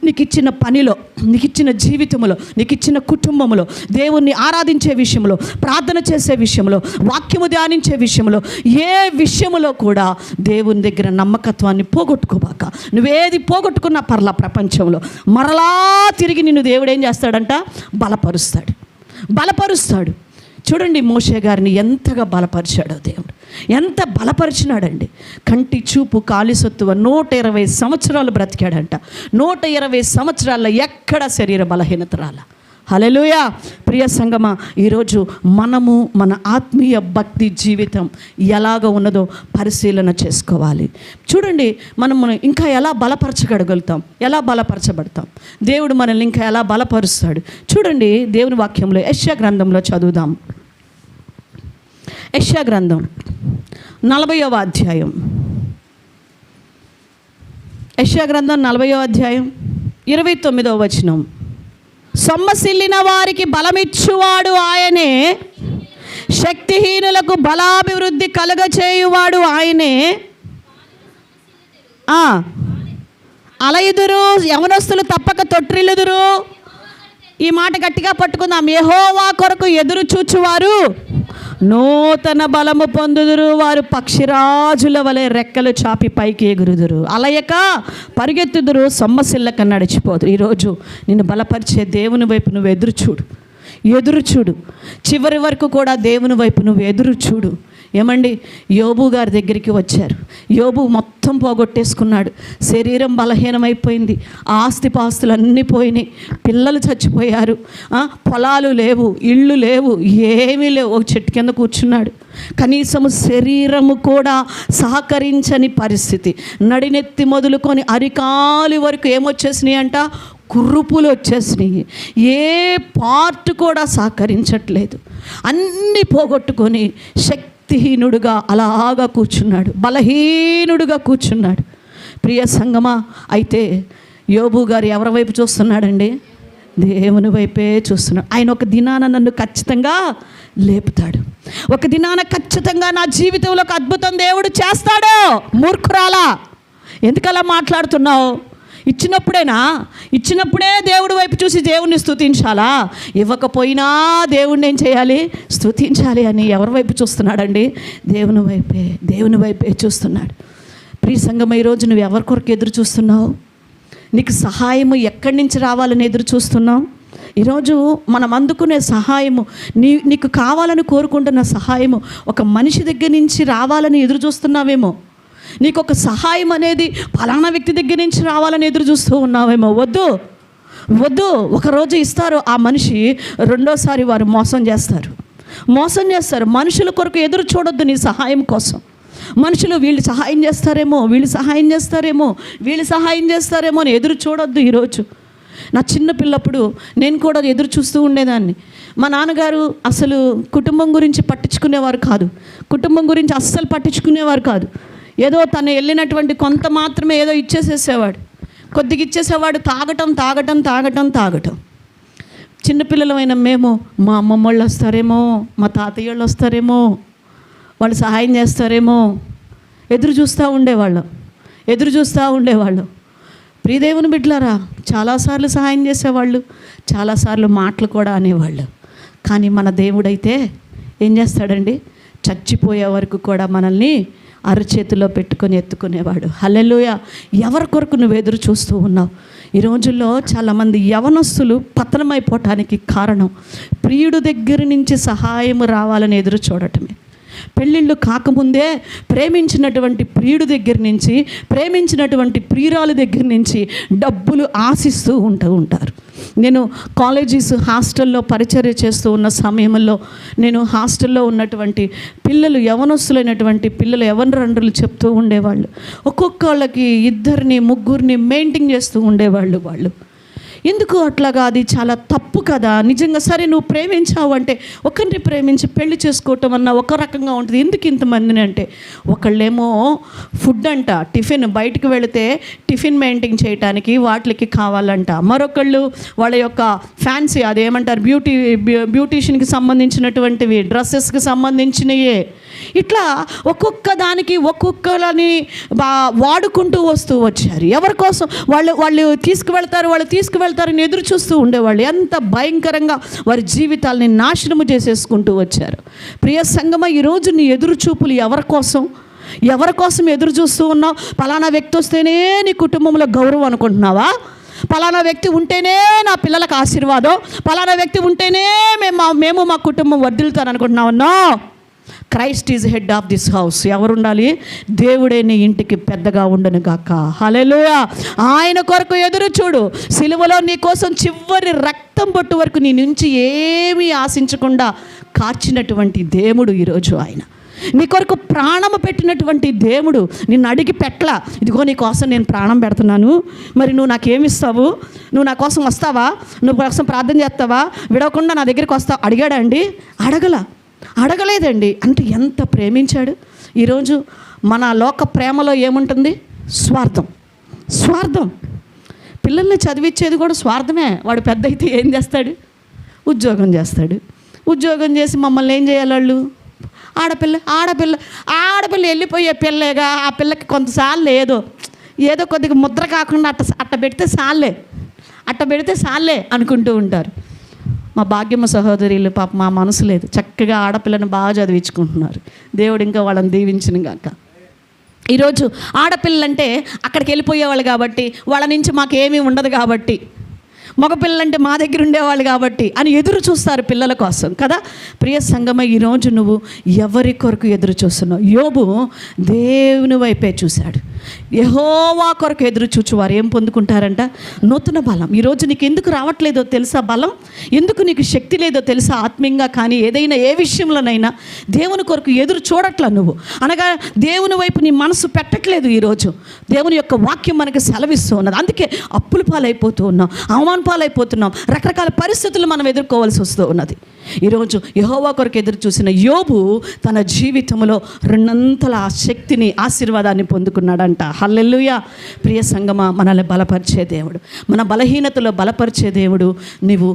S1: నీకు ఇచ్చిన పనిలో, నీకు ఇచ్చిన జీవితంలో, నీకు ఇచ్చిన కుటుంబంలో, దేవుణ్ణి ఆరాధించే విషయంలో, ప్రార్థన చేసే విషయంలో, వాక్యము ధ్యానించే విషయంలో, ఏ విషయంలో కూడా దేవుని దగ్గర నమ్మకత్వాన్ని పోగొట్టుకోబాక. నువ్వేది పోగొట్టుకున్నా పర్లా, ప్రపంచంలో మరలా తిరిగి నిన్ను దేవుడు ఏం చేస్తాడంట? బలపరుస్తాడు. చూడండి మోషే గారిని ఎంతగా బలపరిచాడో దేవుడు, ఎంత బలపరిచినాడండి. కంటి చూపు, కాలి సత్తువ 120 సంవత్సరాలు బ్రతికాడంట. 120 సంవత్సరాల్లో ఎక్కడ శరీర బలహీనత రాల. హల్లెలూయా. ప్రియ సంగమా, ఈరోజు మనము మన ఆత్మీయ భక్తి జీవితం ఎలాగ ఉన్నదో పరిశీలన చేసుకోవాలి. చూడండి, మనం ఇంకా ఎలా బలపరచగలుగుతాం, ఎలా బలపరచబడతాం, దేవుడు మనల్ని ఇంకా ఎలా బలపరుస్తాడు. చూడండి, దేవుని వాక్యంలో యెషయా గ్రంథంలో చదువుదాం. యెషయా గ్రంథం 40వ అధ్యాయం. యెషయా గ్రంథం 40వ అధ్యాయం 29వ వచనం. సొమ్మసిల్లిన వారికి బలమిచ్చువాడు ఆయనే, శక్తిహీనులకు బలాభివృద్ధి కలుగచేయువాడు ఆయనే. అలయుదురు, యవనస్తులు తప్పక తొట్టిల్లుదురు. ఈ మాట గట్టిగా పట్టుకుందాం. యెహోవా కొరకు ఎదురు చూచువారు నూతన బలము పొందుదురు, వారు పక్షిరాజుల వలె రెక్కలు చాపి పైకి ఎగురుదురు, అలయక పరిగెత్తుదురు, సొమ్మసిల్లక నడిచిపోదురు. ఈరోజు నిన్ను బలపరిచే దేవుని వైపు నువ్వు ఎదురు చూడు. చివరి వరకు కూడా దేవుని వైపు నువ్వు ఎదురు చూడు. ఏమండి, యోబు గారి దగ్గరికి వచ్చారు. యోబు మొత్తం పోగొట్టేసుకున్నాడు, శరీరం బలహీనమైపోయింది, ఆస్తిపాస్తులు అన్నీ పోయినాయి, పిల్లలు చచ్చిపోయారు, పొలాలు లేవు, ఇళ్ళు లేవు, ఏమీ లేవు. ఒక చెట్టు కింద కూర్చున్నాడు. కనీసము శరీరము కూడా సహకరించని పరిస్థితి. నడినెత్తి మొదలుకొని అరికాలి వరకు ఏమొచ్చేసినాయి అంట? కుర్రుపులు వచ్చేసినాయి. ఏ పార్ట్ కూడా సహకరించట్లేదు. అన్నీ పోగొట్టుకొని శక్తిహీనుడుగా అలాగా కూర్చున్నాడు, బలహీనుడుగా కూర్చున్నాడు. ప్రియ సంగమా, అయితే యోబు గారు ఎవరి వైపు చూస్తున్నాడండి? దేవుని వైపే చూస్తున్నాడు. ఆయన ఒక దినాన నన్ను ఖచ్చితంగా లేపుతాడు, ఒక దినాన ఖచ్చితంగా నా జీవితంలో ఒక అద్భుతం దేవుడు చేస్తాడు. మూర్ఖురాలా, ఎందుకలా మాట్లాడుతున్నావు? ఇచ్చినప్పుడే దేవుడి వైపు చూసి దేవుణ్ణి స్తుతించాలా? ఇవ్వకపోయినా దేవుణ్ణి ఏం చేయాలి? స్తుతించాలి అని ఎవరి వైపు చూస్తున్నాడండి? దేవుని వైపే చూస్తున్నాడు. ప్రియ సంగమా, ఈరోజు నువ్వు ఎవరి కొరకు ఎదురు చూస్తున్నావు? నీకు సహాయము ఎక్కడి నుంచి రావాలని ఎదురు చూస్తున్నావు? ఈరోజు మనం అందుకునే సహాయము, నీకు కావాలని కోరుకుంటున్న సహాయము ఒక మనిషి దగ్గర నుంచి రావాలని ఎదురు చూస్తున్నావేమో. నీకు ఒక సహాయం అనేది ఫలానా వ్యక్తి దగ్గర నుంచి రావాలని ఎదురు చూస్తూ ఉన్నావేమో. వద్దు. ఒకరోజు ఇస్తారు ఆ మనిషి, రెండోసారి వారు మోసం చేస్తారు. మనుషుల కొరకు ఎదురు చూడొద్దు నీ సహాయం కోసం. మనుషులు వీళ్ళు సహాయం చేస్తారేమో అని ఎదురు చూడొద్దు. ఈరోజు నా చిన్న పిల్లప్పుడు నేను కూడా ఎదురు చూస్తూ ఉండేదాన్ని. మా నాన్నగారు అసలు కుటుంబం గురించి పట్టించుకునేవారు కాదు. ఏదో తను వెళ్ళినటువంటి కొంత మాత్రమే ఏదో ఇచ్చేసేసేవాడు, కొద్దిగా ఇచ్చేసేవాడు. తాగటం. చిన్నపిల్లలమైన మేము, మా అమ్మమ్మ వాళ్ళు వస్తారేమో, మా తాతయ్య వాళ్ళు వస్తారేమో, వాళ్ళు సహాయం చేస్తారేమో ఎదురు చూస్తూ ఉండేవాళ్ళు. ప్రియదేవుని బిడ్డలారా, చాలాసార్లు సహాయం చేసేవాళ్ళు, చాలాసార్లు మాటలు కూడా అనేవాళ్ళు. కానీ మన దేవుడైతే ఏం చేస్తాడండి? చచ్చిపోయే వరకు కూడా మనల్ని అరచేతిలో పెట్టుకొని ఎత్తుకునేవాడు. హల్లెలూయా. ఎవరి కొరకు నువ్వు ఎదురు చూస్తూ ఉన్నావు? ఈ రోజుల్లో చాలామంది యవనస్తులు పతనమైపోవటానికి కారణం ప్రియుడు దగ్గర నుంచి సహాయం రావాలని ఎదురు చూడటమే. పెళ్ళిళ్ళు కాకముందే ప్రేమించినటువంటి ప్రియుడు దగ్గర నుంచి, ప్రేమించినటువంటి ప్రియురాలు దగ్గర నుంచి డబ్బులు ఆశిస్తూ ఉంటారు. నేను కాలేజీస్ హాస్టల్లో పరిచర్య చేస్తూ ఉన్న సమయంలో నేను హాస్టల్లో ఉన్నటువంటి పిల్లలు, యవనస్తులైనటువంటి పిల్లలు, యవనరండ్రులు చెప్తూ ఉండేవాళ్ళు. ఒక్కొక్కళ్ళకి 2, 3 మెయింటైన్ చేస్తూ ఉండేవాళ్ళు. వాళ్ళు ఎందుకు అట్లాగా? అది చాలా తప్పు కదా. నిజంగా సరే నువ్వు ప్రేమించావు అంటే ఒకరిని ప్రేమించి పెళ్లి చేసుకోవటం అన్న ఒక రకంగా ఉంటుంది. ఎందుకు ఇంతమందిని అంటే, ఒకళ్ళేమో ఫుడ్ అంట, టిఫిన్ బయటకు వెళితే టిఫిన్ మెయింటైన్ చేయడానికి వాటికి కావాలంట. మరొకళ్ళు వాళ్ళ యొక్క ఫ్యాన్సీ, అదేమంటారు, బ్యూటీషియన్కి సంబంధించినటువంటివి, డ్రెస్సెస్కి సంబంధించినయే. ఇట్లా ఒక్కొక్క దానికి ఒక్కొక్కలని వాడుకుంటూ వస్తూ వచ్చారు. ఎవరి కోసం? వాళ్ళు తీసుకువెళ్తారని ఎదురు చూస్తూ ఉండేవాళ్ళు. ఎంత భయంకరంగా వారి జీవితాలని నాశనము చేసేసుకుంటూ వచ్చారు. ప్రియ సంగమా, ఈరోజు నీ ఎదురు చూపులు ఎవరి కోసం ఎదురు చూస్తూ ఉన్నావు? పలానా వ్యక్తి వస్తేనే నీ కుటుంబంలో గౌరవం అనుకుంటున్నావా? పలానా వ్యక్తి ఉంటేనే నా పిల్లలకు ఆశీర్వాదం, పలానా వ్యక్తి ఉంటేనే మేము మా కుటుంబం వర్ధిల్లుతారు అనుకుంటున్నావు? No. Christ is head of this house. ఎవరుండాలి? దేవుడే నీ ఇంటికి పెద్దగా ఉండను గాక. హల్లెలూయా. ఆయన కొరకు ఎదురు చూడు. సిలువలో నీ కోసం చివరి రక్తం బొట్టు వరకు నీ నుంచి ఏమీ ఆశించకుండా కార్చినటువంటి దేవుడు ఈరోజు ఆయన. నీ కొరకు ప్రాణము పెట్టినటువంటి దేవుడు నిన్ను అడిగి పెట్టలా, ఇదిగో నీ కోసం నేను ప్రాణం పెడుతున్నాను, మరి నువ్వు నాకేమిస్తావు? నువ్వు నా కోసం వస్తావా? నువ్వు కోసం ప్రార్థన చేస్తావా? విడవకుండా నా దగ్గరికి వస్తావు అడిగాడా అండి? అడగలేదండి. అంటే ఎంత ప్రేమించాడు. ఈరోజు మన లోక ప్రేమలో ఏముంటుంది? స్వార్థం. పిల్లల్ని చదివించేది కూడా స్వార్థమే. వాడు పెద్ద అయితే ఏం చేస్తాడు? ఉద్యోగం చేసి మమ్మల్ని ఏం చేయాలి? వాళ్ళు ఆడపిల్ల వెళ్ళిపోయే పిల్లేగా. ఆ పిల్లకి కొంతసార్లు ఏదో కొద్దిగా ముద్ర కాకుండా అట్ట పెడితే సాల్లే అనుకుంటూ ఉంటారు. మా భాగ్యమ్మ సహోదరులు పాప మా మనసు లేదు, చక్కగా ఆడపిల్లను బాగా చదివించుకుంటున్నారు. దేవుడు ఇంకా వాళ్ళని దీవించిన గాక. ఈరోజు ఆడపిల్లంటే అక్కడికి వెళ్ళిపోయేవాళ్ళు కాబట్టి, వాళ్ళ నుంచి మాకేమీ ఉండదు కాబట్టి, మగపిల్లలంటే మా దగ్గర ఉండేవాళ్ళు కాబట్టి అని ఎదురు చూస్తారు పిల్లల కోసం కదా. ప్రియ సంగమ, ఈరోజు నువ్వు ఎవరి కొరకు ఎదురు చూస్తున్నావు? యోబు దేవుని వైపే చూశాడు. యెహోవా కొరకు ఎదురు చూచువారు ఏం పొందుకుంటారంట? నూతన బలం. ఈరోజు నీకు ఎందుకు రావట్లేదో తెలుసా? బలం ఎందుకు నీకు శక్తి లేదో తెలుసా? ఆత్మీయంగా కానీ ఏదైనా ఏ విషయంలోనైనా దేవుని కొరకు ఎదురు చూడట్లా నువ్వు, అనగా దేవుని వైపు నీ మనసు పెట్టట్లేదు. ఈరోజు దేవుని యొక్క వాక్యం మనకి సెలవిస్తూ ఉన్నది. అందుకే అప్పుల పాలైపోతూ ఉన్నావు, అవమాన పాలైపోతున్నాం. రకరకాల పరిస్థితులు మనం ఎదుర్కోవాల్సి వస్తూ ఉన్నది. ఈరోజు యెహోవా కొరకు ఎదురు చూసిన యోబు తన జీవితంలో 2 అంతల శక్తిని, ఆశీర్వాదాన్ని పొందుకున్నాడంట. హల్లెలూయా. ప్రియ సంగమా, మనల్ని బలపరిచే దేవుడు, మన బలహీనతలో బలపరిచే దేవుడు. నీవు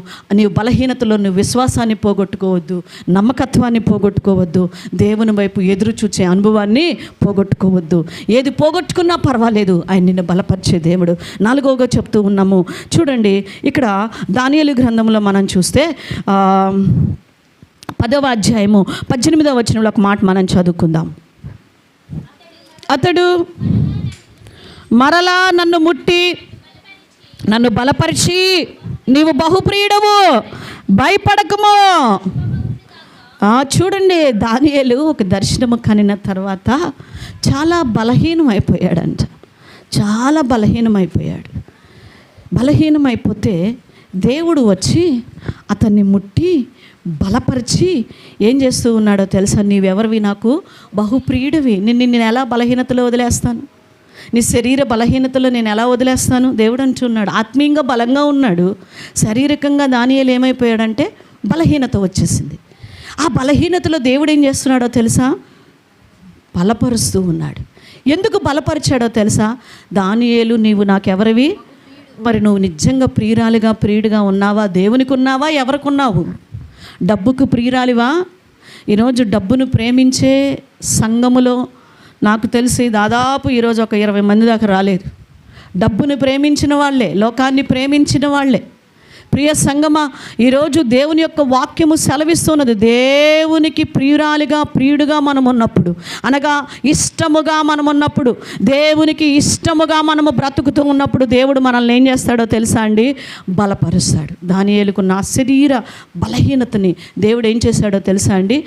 S1: బలహీనతలో నువ్వు విశ్వాసాన్ని పోగొట్టుకోవద్దు, నమ్మకత్వాన్ని పోగొట్టుకోవద్దు, దేవుని వైపు ఎదురు చూచే అనుభవాన్ని పోగొట్టుకోవద్దు. ఏది పోగొట్టుకున్నా పర్వాలేదు, ఆయన నిన్ను బలపరిచే దేవుడు. 4వగా చెప్తూ ఉన్నాము. చూడండి, ఇక్కడ దానియేలు గ్రంథంలో మనం చూస్తే 10వ అధ్యాయము 18వ వచనంలో ఒక మాట మనం చదువుకుందాం. అతడు మరలా నన్ను ముట్టి నన్ను బలపరిచి, నీవు బహుప్రియుడవు, భయపడకుము. చూడండి, దానియేలు ఒక దర్శనము కనిన తర్వాత చాలా బలహీనమైపోయాడంట. చాలా బలహీనమైపోయాడు. బలహీనమైపోతే దేవుడు వచ్చి అతన్ని ముట్టి బలపరిచి ఏం చేస్తూ ఉన్నాడో తెలుసా? నీవెవరివి? నాకు బహుప్రియుడివి. నేను ఎలా బలహీనతలో వదిలేస్తాను? నీ శరీర బలహీనతలో నేను ఎలా వదిలేస్తాను? దేవుడు అంటున్నాడు. ఆత్మీయంగా బలంగా ఉన్నాడు, శారీరకంగా దానియేలు ఏమైపోయాడంటే బలహీనత వచ్చేసింది. ఆ బలహీనతలో దేవుడు ఏం చేస్తున్నాడో తెలుసా? బలపరుస్తూ ఉన్నాడు. ఎందుకు బలపరిచాడో తెలుసా? దానియేలు, నీవు నాకెవరివి? మరి నువ్వు నిజంగా ప్రియుడిగా ఉన్నావా? దేవునికి ఉన్నావా? ఎవరికి ఉన్నావు? డబ్బుకు ప్రియురాలివా? ఈరోజు డబ్బును ప్రేమించే సంఘములో నాకు తెలిసి దాదాపు ఈరోజు ఒక 20 మంది దాకా రాలేదు. డబ్బును ప్రేమించిన వాళ్ళే, లోకాన్ని ప్రేమించిన వాళ్ళే. ప్రియ సంగమా, ఈరోజు దేవుని యొక్క వాక్యము సెలవిస్తున్నది, దేవునికి ప్రియుడుగా మనం ఉన్నప్పుడు, అనగా ఇష్టముగా మనం ఉన్నప్పుడు, దేవునికి ఇష్టముగా మనము బ్రతుకుతూ ఉన్నప్పుడు దేవుడు మనల్ని ఏం చేస్తాడో తెలుసా అండి? బలపరుస్తాడు. దానియేలుకు నా శరీర బలహీనతని దేవుడు ఏం చేశాడో తెలుసా అండి?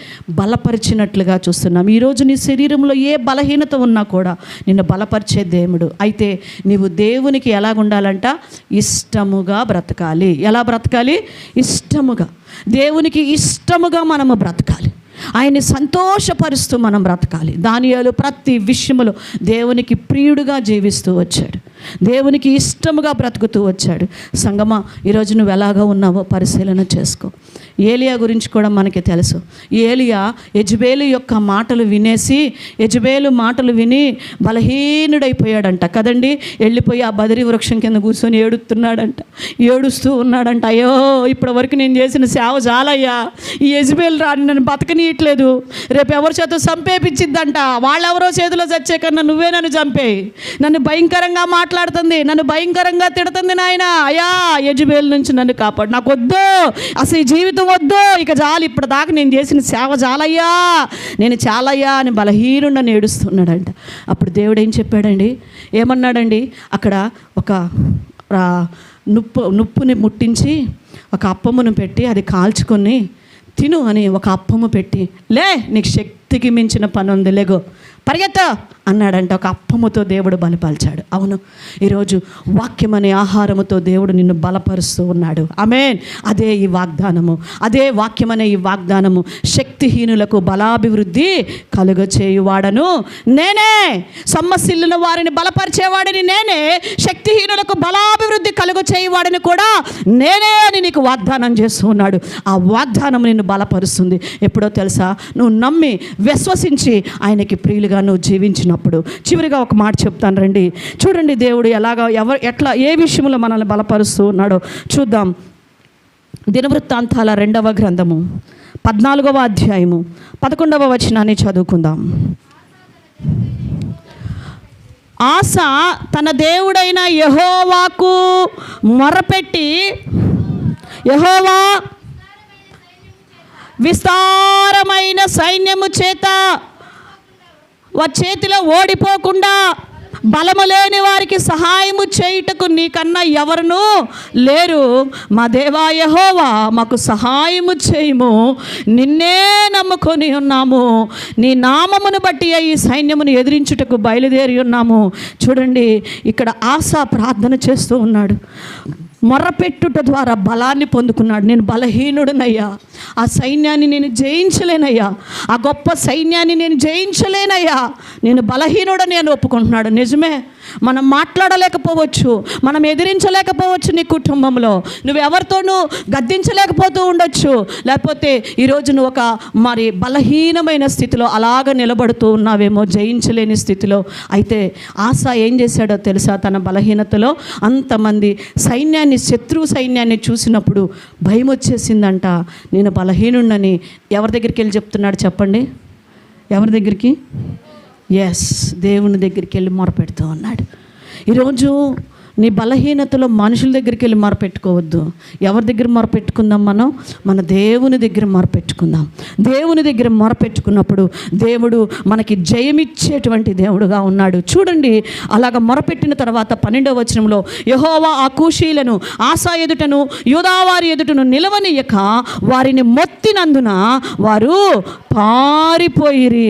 S1: బలపరిచినట్లుగా చూస్తున్నాం. ఈరోజు నీ శరీరంలో ఏ బలహీనత ఉన్నా కూడా నిన్ను బలపరిచే దేవుడు. అయితే నీవు దేవునికి ఎలాగుండాలంట? ఇష్టముగా బ్రతకాలి. ఎలా బ్రతకాలి? ఇష్టముగా. దేవునికి ఇష్టముగా మనము బ్రతకాలి. ఆయన్ని సంతోషపరుస్తూ మనం బ్రతకాలి. దానియేలు ప్రతి విషయములో దేవునికి ప్రియుడుగా జీవిస్తూ వచ్చాడు, దేవునికి ఇష్టముగా బ్రతుకుతూ వచ్చాడు. సంగమా, ఈరోజు నువ్వు ఎలాగా ఉన్నావో పరిశీలన చేసుకో. ఏలియా గురించి కూడా మనకి తెలుసు. ఏలియా యెజబేలు యొక్క మాటలు వినేసి, యెజబేలు మాటలు విని బలహీనుడైపోయాడంట కదండి. వెళ్ళిపోయి ఆ బదరి వృక్షం కింద కూర్చొని ఏడుస్తూ ఉన్నాడంట. అయ్యో, ఇప్పటి వరకు నేను చేసిన సేవ చాలయ్యా, ఈ యెజబేలు రాని నన్ను బతకనీయట్లేదు, రేపు ఎవరి చేత చంపేపించిద్దంట, వాళ్ళెవరో చేతిలో చచ్చే కన్నా నువ్వే నన్ను చంపేయి, నన్ను భయంకరంగా మాట్లాడుతుంది, నన్ను భయంకరంగా తిడుతుంది నాయన. అయ్యా, యెజబేలు నుంచి నన్ను కాపాడు, నాకు వద్దు, అసలు ఈ జీవితం వద్దు, ఇక చాలు, ఇప్పటిదాకా నేను చేసిన సేవ చాలయ్యా, నేను చాలయ్యా అని బలహీనుడని ఏడుస్తున్నాడంట. అప్పుడు దేవుడు ఏం చెప్పాడండి? ఏమన్నాడండి? అక్కడ ఒక నుప్పుని ముట్టించి ఒక అప్పమును పెట్టి అది కాల్చుకొని తిను అని ఒక అప్పము పెట్టి, లే, నీకు శక్తికి మించిన పని ఉంది, లేగో పరిగెత్త అన్నాడంట. ఒక అప్పముతో దేవుడు బలపరిచాడు. అవును, ఈరోజు వాక్యం అనే ఆహారముతో దేవుడు నిన్ను బలపరుస్తూ ఉన్నాడు. ఆమేన్. అదే ఈ వాగ్దానము, అదే వాక్యం అనే ఈ వాగ్దానము. శక్తిహీనులకు బలాభివృద్ధి కలుగచేయువాడను నేనే, సొమ్మసిల్లిన వారిని బలపరిచేవాడిని నేనే, శక్తిహీనులకు బలాభివృద్ధి కలుగచేయువాడిని కూడా నేనే అని నీకు వాగ్దానం చేస్తూ ఉన్నాడు. ఆ వాగ్దానం నిన్ను బలపరుస్తుంది. ఎప్పుడో తెలుసా? నువ్వు నమ్మి విశ్వసించి ఆయనకి ప్రియులుగా నువ్వు జీవించినప్పుడు. చివరిగా ఒక మాట చెప్తాను రండి. చూడండి, దేవుడు ఎట్లా ఏ విషయంలో మనల్ని బలపరుస్తూ ఉన్నాడో చూద్దాం. దినవృత్తాంతాల 2వ గ్రంథము 14వ అధ్యాయము 11వ వచనాన్ని చదువుకుందాం. ఆస తన దేవుడైన యెహోవాకు మొరపెట్టి, యెహోవా విస్తారమైన సైన్యము చేత వారి చేతిలో ఓడిపోకుండా బలము లేని వారికి సహాయము చేయుటకు నీకన్నా ఎవరునూ లేరు. మా దేవా యెహోవా, మాకు సహాయము చేయుము, నిన్నే నమ్ముకొని ఉన్నాము, నీ నామమును బట్టి ఈ సైన్యమును ఎదిరించుటకు బయలుదేరి ఉన్నాము. చూడండి, ఇక్కడ ఆస ప్రార్థన చేస్తూ ఉన్నాడు. మొర్రపెట్టుట ద్వారా బలాన్ని పొందుకున్నాడు. నేను బలహీనుడనయ్యా, ఆ సైన్యాన్ని నేను జయించలేనయ్యా, ఆ గొప్ప సైన్యాన్ని నేను జయించలేనయ్యా, నేను బలహీనుడని అని ఒప్పుకుంటున్నాడు. నిజమే, మనం మాట్లాడలేకపోవచ్చు, మనం ఎదిరించలేకపోవచ్చు, నీ కుటుంబంలో నువ్వు ఎవరితోనూ గద్దించలేకపోతూ ఉండొచ్చు, లేకపోతే ఈరోజు నువ్వు ఒక మరి బలహీనమైన స్థితిలో అలాగ నిలబడుతూ ఉన్నావేమో, జయించలేని స్థితిలో. అయితే ఆసా ఏం చేశాడో తెలుసా? తన బలహీనతలో అంతమంది సైన్యాన్ని, శత్రువు సైన్యాన్ని చూసినప్పుడు భయం వచ్చేసిందంట. నేను బలహీనుణ్ణని ఎవరి దగ్గరికి వెళ్ళి చెప్తున్నాడు చెప్పండి? ఎవరి దగ్గరికి? ఎస్, దేవుని దగ్గరికి వెళ్ళి మొరపెడుతూ ఉన్నాడు. ఈరోజు నీ బలహీనతలో మనుషుల దగ్గరికి వెళ్ళి మొరపెట్టుకోవద్దు. ఎవరి దగ్గర మొరపెట్టుకుందాం? మన దేవుని దగ్గర మొరపెట్టుకుందాం. దేవుని దగ్గర మొరపెట్టుకున్నప్పుడు దేవుడు మనకి జయమిచ్చేటువంటి దేవుడుగా ఉన్నాడు. చూడండి, అలాగ మొరపెట్టిన తర్వాత 12వ వచనంలో, యెహోవా ఆ కూషీలను ఆసా ఎదుటను యూదావారి ఎదుటను నిలవనీయక వారిని మొత్తినందున వారు పారిపోయిరి.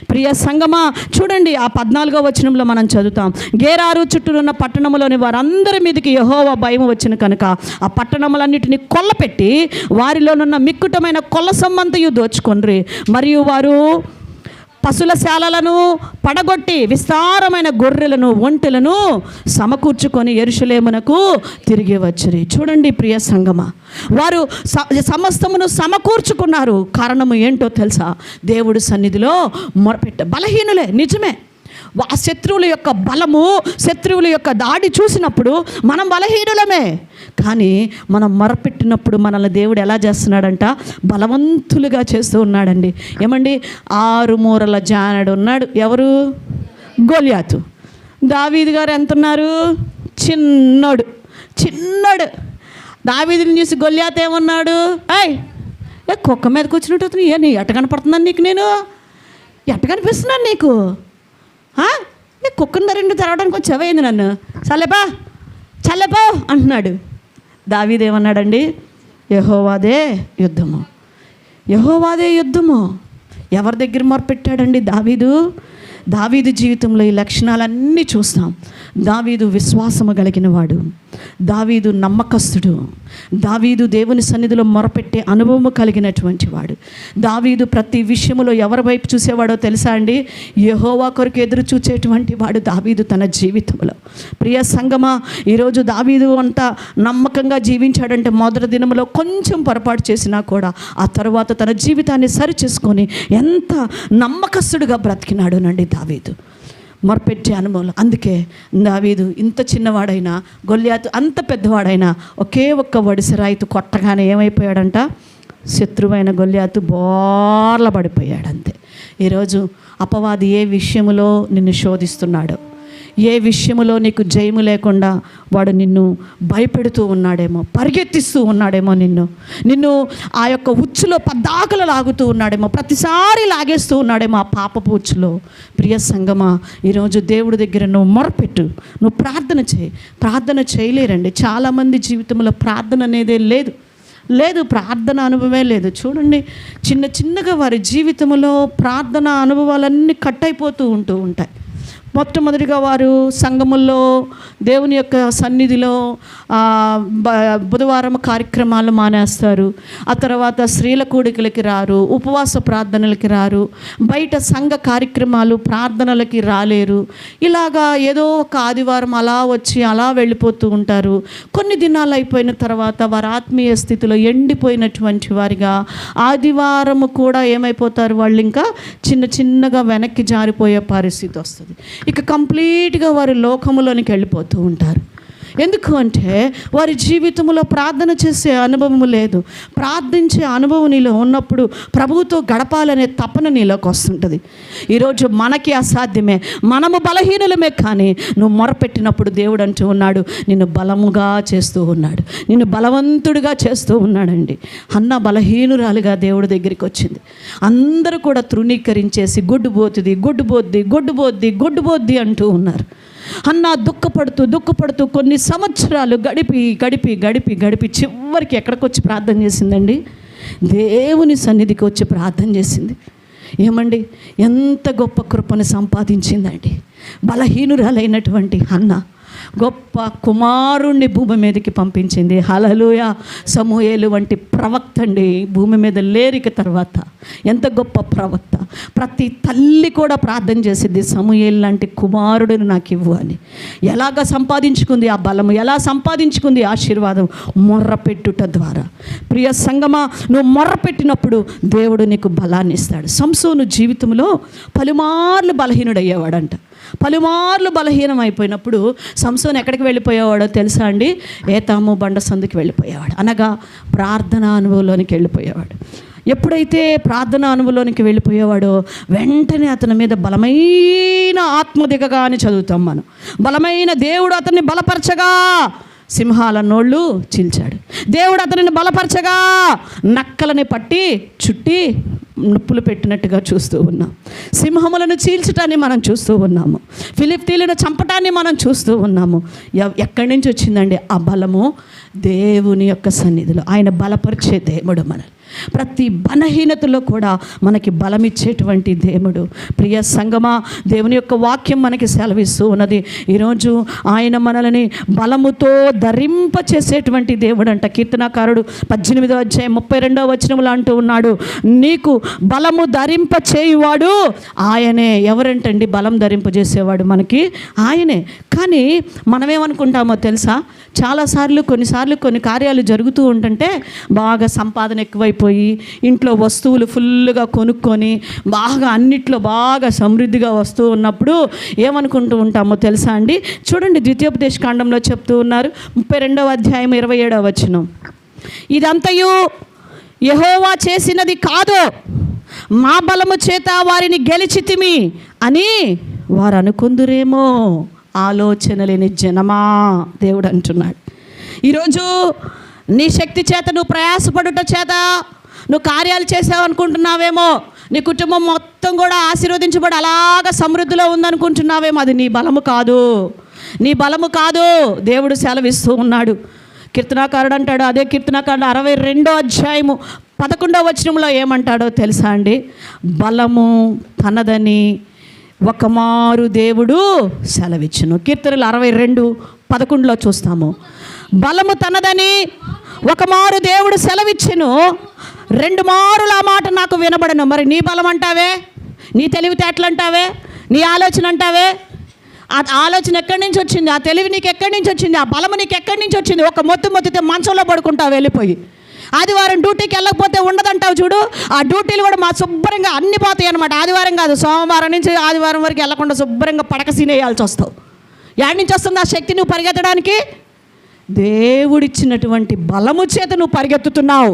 S1: ప్రియ సంగమా, చూడండి ఆ 14వ వచనంలో మనం చదువుతాం, గేరారు చుట్టూ ఉన్న పట్టణములోని వారందరి మీదకి యెహోవా భయం వచ్చిన కనుక ఆ పట్టణములన్నిటిని కొల్లపెట్టి వారిలోనున్న మిక్కుటమైన కొల్ల సొమ్మంతయు దోచుకొండ్రి. మరియు వారు పశుల శాలలను పడగొట్టి విస్తారమైన గొర్రెలను, ఒంటెలను సమకూర్చుకొని యెరూషలేమునకు తిరిగి వచ్చిరి. చూడండి ప్రియ సంగమా, వారు సమస్తమును సమకూర్చుకున్నారు. కారణము ఏంటో తెలుసా? దేవుడి సన్నిధిలో మొరపెట్ట. బలహీనులే, నిజమే. ఆ శత్రువుల యొక్క బలము, శత్రువుల యొక్క దాడి చూసినప్పుడు మనం బలహీనులమే. కానీ మనం మొరపెట్టినప్పుడు మనల్ని దేవుడు ఎలా చేస్తున్నాడంట? బలవంతులుగా చేస్తూ ఉన్నాడండి. ఏమండి, 6 మూరల జానడు ఉన్నాడు. ఎవరు? గొల్యాతు. దావీదు గారు ఎంత ఉన్నారు? చిన్నోడు. దావీదుని చూసి గొల్యాతు ఏమన్నాడు? కుక్క మీద కూర్చున్నట్టు నీ ఎట్ట కనపడుతున్నాను నీకు? నేను ఎట్ట కనిపిస్తున్నాను నీకు? నీ కుక్కను 2 తెరవడానికి వచ్చావేంది? నన్ను చల్లపో అంటున్నాడు. దావీదు ఏమన్నాడండి? యెహోవాదే యుద్ధము. ఎవరి దగ్గర మొరపెట్టాడండి దావీదు జీవితంలో ఈ లక్షణాలన్నీ చూస్తాం. దావీదు విశ్వాసము కలిగిన వాడు, దావీదు నమ్మకస్తుడు, దావీదు దేవుని సన్నిధిలో మొరపెట్టే అనుభవము కలిగినటువంటి వాడు. దావీదు ప్రతి విషయంలో ఎవరి వైపు చూసేవాడో తెలుసా అండి? యెహోవా కొరకు ఎదురు చూచేటువంటి వాడు దావీదు తన జీవితంలో. ప్రియ సంగమా, ఈరోజు దావీదు అంత నమ్మకంగా జీవించాడంటే మొదటి దినంలో కొంచెం పొరపాటు చేసినా కూడా ఆ తర్వాత తన జీవితాన్ని సరిచేసుకొని ఎంత నమ్మకస్తుడుగా బ్రతికినాడు నండి దావీదు. మొరపెట్టే అనుభవం. అందుకే దావీదు ఇంత చిన్నవాడైనా, గొల్యాతు అంత పెద్దవాడైనా ఒకే ఒక్క వడిసరాయితు కొట్టగానే ఏమైపోయాడంట? శత్రువైన గొల్యాతు బోర్ల పడిపోయాడంతే. ఈరోజు అపవాది ఏ విషయములో నిన్ను శోధిస్తున్నాడో, ఏ విషయములో నీకు జయము లేకుండా వాడు నిన్ను భయపెడుతూ ఉన్నాడేమో, పరిగెత్తిస్తూ ఉన్నాడేమో, నిన్ను ఆ యొక్క ఉచ్చులో పద్దాకలు లాగుతూ ఉన్నాడేమో, ప్రతిసారి లాగేస్తూ ఉన్నాడేమో ఆ పాపపు ఉచ్చులో. ప్రియ సంగమా, ఈరోజు దేవుడి దగ్గర నువ్వు మొరపెట్టు, నువ్వు ప్రార్థన చేయలేరండి. చాలామంది జీవితంలో ప్రార్థన అనేదే లేదు, ప్రార్థన అనుభవమే లేదు. చూడండి, చిన్నగా వారి జీవితంలో ప్రార్థన అనుభవాలన్నీ కట్ అయిపోతూ ఉంటాయి. మొట్టమొదటిగా వారు సంఘముల్లో దేవుని యొక్క సన్నిధిలో బుధవారం కార్యక్రమాలు మానేస్తారు. ఆ తర్వాత స్త్రీల కూడికలకి రారు, ఉపవాస ప్రార్థనలకి రారు, బయట సంఘ కార్యక్రమాలు ప్రార్థనలకి రాలేరు. ఇలాగా ఏదో ఒక ఆదివారం అలా వచ్చి అలా వెళ్ళిపోతూ ఉంటారు. కొన్ని దినాలు అయిపోయిన తర్వాత వారు ఆత్మీయ స్థితిలో ఎండిపోయినటువంటి వారిగా ఆదివారము కూడా ఏమైపోతారు? వాళ్ళు ఇంకా చిన్నగా వెనక్కి జారిపోయే పరిస్థితి వస్తుంది. ఇక కంప్లీట్గా వారి లోకములోనికి వెళ్ళిపోతూ ఉంటారు. ఎందుకు అంటే వారి జీవితంలో ప్రార్థన చేసే అనుభవము లేదు. ప్రార్థించే అనుభవం నీలో ఉన్నప్పుడు ప్రభువుతో గడపాలనే తపన నీలోకి వస్తుంటుంది. ఈరోజు మనకి అసాధ్యమే, మనము బలహీనులమే, కానీ నువ్వు మొరపెట్టినప్పుడు దేవుడు అంటూ ఉన్నాడు, నిన్ను బలముగా చేస్తూ ఉన్నాడు, నిన్ను బలవంతుడిగా చేస్తూ ఉన్నాడండి. అన్న బలహీనురాలుగా దేవుడి దగ్గరికి వచ్చింది. అందరూ కూడా తృణీకరించేసి గొడ్డుబోద్ది అంటూ ఉన్నారు. అన్న దుఃఖపడుతూ కొన్ని సంవత్సరాలు గడిపి చివరికి ఎక్కడికి వచ్చి ప్రార్థన చేసిందండి? దేవుని సన్నిధికి వచ్చి ప్రార్థన చేసింది. ఏమండి, ఎంత గొప్ప కృపను సంపాదించిందండి బలహీనురాలైనటువంటి అన్న. గొప్ప కుమారుణ్ణి భూమి మీదకి పంపించింది. హల్లెలూయా. సమూయేలు వంటి ప్రవక్త అండి భూమి మీద లేరిక తర్వాత. ఎంత గొప్ప ప్రవక్త. ప్రతి తల్లి కూడా ప్రార్థన చేసింది, సమూయేలు లాంటి కుమారుడిని నాకు ఇవ్వు అని. ఎలాగ సంపాదించుకుంది ఆ బలము, ఎలా సంపాదించుకుంది ఆశీర్వాదం? మొర్రపెట్టుట ద్వారా. ప్రియ సంగమా, నువ్వు మొర్రపెట్టినప్పుడు దేవుడు నీకు బలాన్ని ఇస్తాడు. సంసోను జీవితంలో పలుమార్లు బలహీనుడయ్యేవాడంట. పలుమార్లు బలహీనం అయిపోయినప్పుడు సంసోను ఎక్కడికి వెళ్ళిపోయేవాడో తెలుసా అండి? ఏతాము బండ సందుకి వెళ్ళిపోయేవాడు. అనగా ప్రార్థనా అనుభవంలోనికి వెళ్ళిపోయేవాడు. ఎప్పుడైతే ప్రార్థనా అనుభవంలోనికి వెళ్ళిపోయేవాడో వెంటనే అతని మీద బలమైన ఆత్మ దిగగా అని చదువుతాం మనం. బలమైన దేవుడు అతన్ని బలపరచగా సింహాల నోళ్ళు చీల్చాడు. దేవుడు అతనిని బలపరచగా నక్కలని పట్టి చుట్టి నొప్పులు పెట్టినట్టుగా చూస్తూ ఉన్నాం. సింహములను చీల్చటాన్ని మనం చూస్తూ ఉన్నాము. ఫిలిష్తీయులను చంపటాన్ని మనం చూస్తూ ఉన్నాము. ఎక్కడి నుంచి వచ్చిందండి ఆ బలము? దేవుని యొక్క సన్నిధిలో. ఆయన బలపరిచే దేవుడు మనల్ని. ప్రతి బలహీనతలో కూడా మనకి బలమిచ్చేటువంటి దేవుడు. ప్రియ సంగమా, దేవుని యొక్క వాక్యం మనకి సెలవిస్తూ ఉన్నది. ఈరోజు ఆయన మనల్ని బలముతో ధరింప చేసేటువంటి దేవుడు అంట. కీర్తనాకారుడు 18వ అధ్యాయం 32వ వచనంలో అంటూ ఉన్నాడు, నీకు బలము ధరింప చేయువాడు ఆయనే. ఎవరంటండి బలం ధరింపజేసేవాడు? మనకి ఆయనే. కానీ మనమేమనుకుంటామో తెలుసా? చాలాసార్లు కొన్ని కార్యాలు జరుగుతూ ఉంటుంటే బాగా సంపాదన ఎక్కువైపోయి ఇంట్లో వస్తువులు ఫుల్గా కొనుక్కొని బాగా అన్నిట్లో బాగా సమృద్ధిగా వస్తూ ఉన్నప్పుడు ఏమనుకుంటూ ఉంటామో తెలుసా అండి? చూడండి, ద్వితీయోపదేశ కాండంలో చెప్తూ ఉన్నారు, 32వ అధ్యాయం 27వ వచనం, ఇదంతయు యెహోవా చేసినది కాదు, మా బలము చేత వారిని గెలిచితిమి అని వారు అనుకుందురేమో. ఆలోచన లేని జనమా, దేవుడు అంటున్నాడు. ఈరోజు నీ శక్తి చేత, నువ్వు ప్రయాసపడుట చేత నువ్వు కార్యాలు చేసావు అనుకుంటున్నావేమో. నీ కుటుంబం మొత్తం కూడా ఆశీర్వదించబడి అలాగ సమృద్ధిలో ఉందనుకుంటున్నావేమో. అది నీ బలము కాదు, నీ బలము కాదు. దేవుడు సెలవిస్తూ ఉన్నాడు. కీర్తనాకారుడు అంటాడు, అదే కీర్తనాకారుడు 62వ అధ్యాయము 11వ వచనంలో ఏమంటాడో తెలుసా అండి? బలము తనదని ఒకమారు దేవుడు సెలవిచ్చును. కీర్తనలు 62:11 చూస్తాము. బలము తనదని ఒకమారు దేవుడు సెలవిచ్చును, 2 మారులు ఆ మాట నాకు వినబడను. మరి నీ బలం అంటావే, నీ తెలివితేటలు అంటావే, నీ ఆలోచన అంటావే. ఆ ఆలోచన ఎక్కడి నుంచి వచ్చింది? ఆ తెలివి నీకు ఎక్కడి నుంచి వచ్చింది? ఆ బలము నీకు ఎక్కడి నుంచి వచ్చింది? ఒక మొత్తితే మంచంలో పడుకుంటావు వెళ్ళిపోయి. ఆదివారం డ్యూటీకి వెళ్ళకపోతే ఉండదంటావు చూడు. ఆ డ్యూటీలు కూడా మా శుభ్రంగా అన్ని పోతాయి అనమాట. ఆదివారం కాదు, సోమవారం నుంచి ఆదివారం వరకు వెళ్ళకుండా శుభ్రంగా పడక సీనేయాల్సి వస్తావు. ఎక్కడి నుంచి వస్తుంది ఆ శక్తి నువ్వు పరిగెత్తడానికి? దేవుడిచ్చినటువంటి బలము చేత నువ్వు పరిగెత్తుతున్నావు.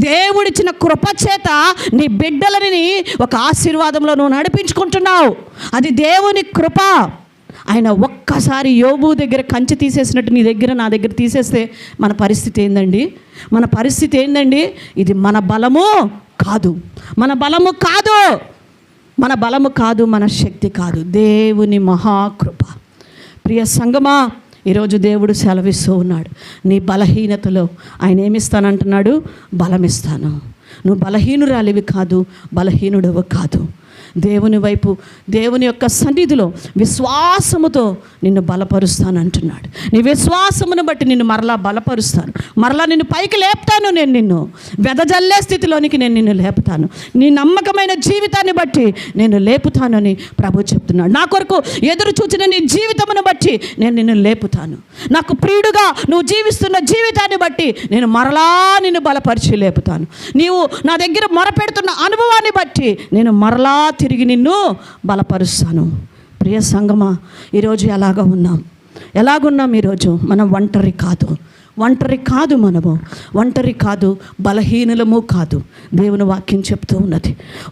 S1: దేవుడిచ్చిన కృప చేత నీ బిడ్డలని ఒక ఆశీర్వాదంలో నువ్వు నడిపించుకుంటున్నావు. అది దేవుని కృప. ఆయన ఒక్కసారి యోబు దగ్గర కంచె తీసేసినట్టు నీ దగ్గర, నా దగ్గర తీసేస్తే మన పరిస్థితి ఏందండి? మన పరిస్థితి ఏందండి? ఇది మన బలము కాదు, మన బలము కాదు, మన బలము కాదు, మన శక్తి కాదు, దేవుని మహాకృప. ప్రియ సంగమా, ఈరోజు దేవుడు సెలవిస్తూ ఉన్నాడు, నీ బలహీనతలో ఆయన ఏమిస్తానంటున్నాడు? బలమిస్తాను. నువ్వు బలహీనురాలివి కాదు, బలహీనుడవు కాదు. దేవుని వైపు, దేవుని యొక్క సన్నిధిలో విశ్వాసముతో నిన్ను బలపరుస్తాను అంటున్నాడు. నీ విశ్వాసమును బట్టి నిన్ను మరలా బలపరుస్తాను, మరలా నిన్ను పైకి లేపుతాను. నేను నిన్ను వెదజల్లే స్థితిలోనికి నేను నిన్ను లేపుతాను. నీ నమ్మకమైన జీవితాన్ని బట్టి నేను లేపుతానని ప్రభు చెప్తున్నాడు. నా కొరకు ఎదురు చూచిన నీ జీవితమును బట్టి నేను నిన్ను లేపుతాను. నాకు ప్రియుడుగా నువ్వు జీవిస్తున్న జీవితాన్ని బట్టి నేను మరలా నిన్ను బలపరిచి లేపుతాను. నీవు నా దగ్గర మొరపెడుతున్న అనుభవాన్ని బట్టి నేను మరలా తిరిగి నిన్ను బలపరుస్తాను. ప్రియ సంగమా, ఈరోజు ఎలాగున్నాం? ఈరోజు మనం ఒంటరి కాదు, మనము ఒంటరి కాదు, బలహీనులము కాదు. దేవుని వాక్యం చెప్తూ ఉన్నది,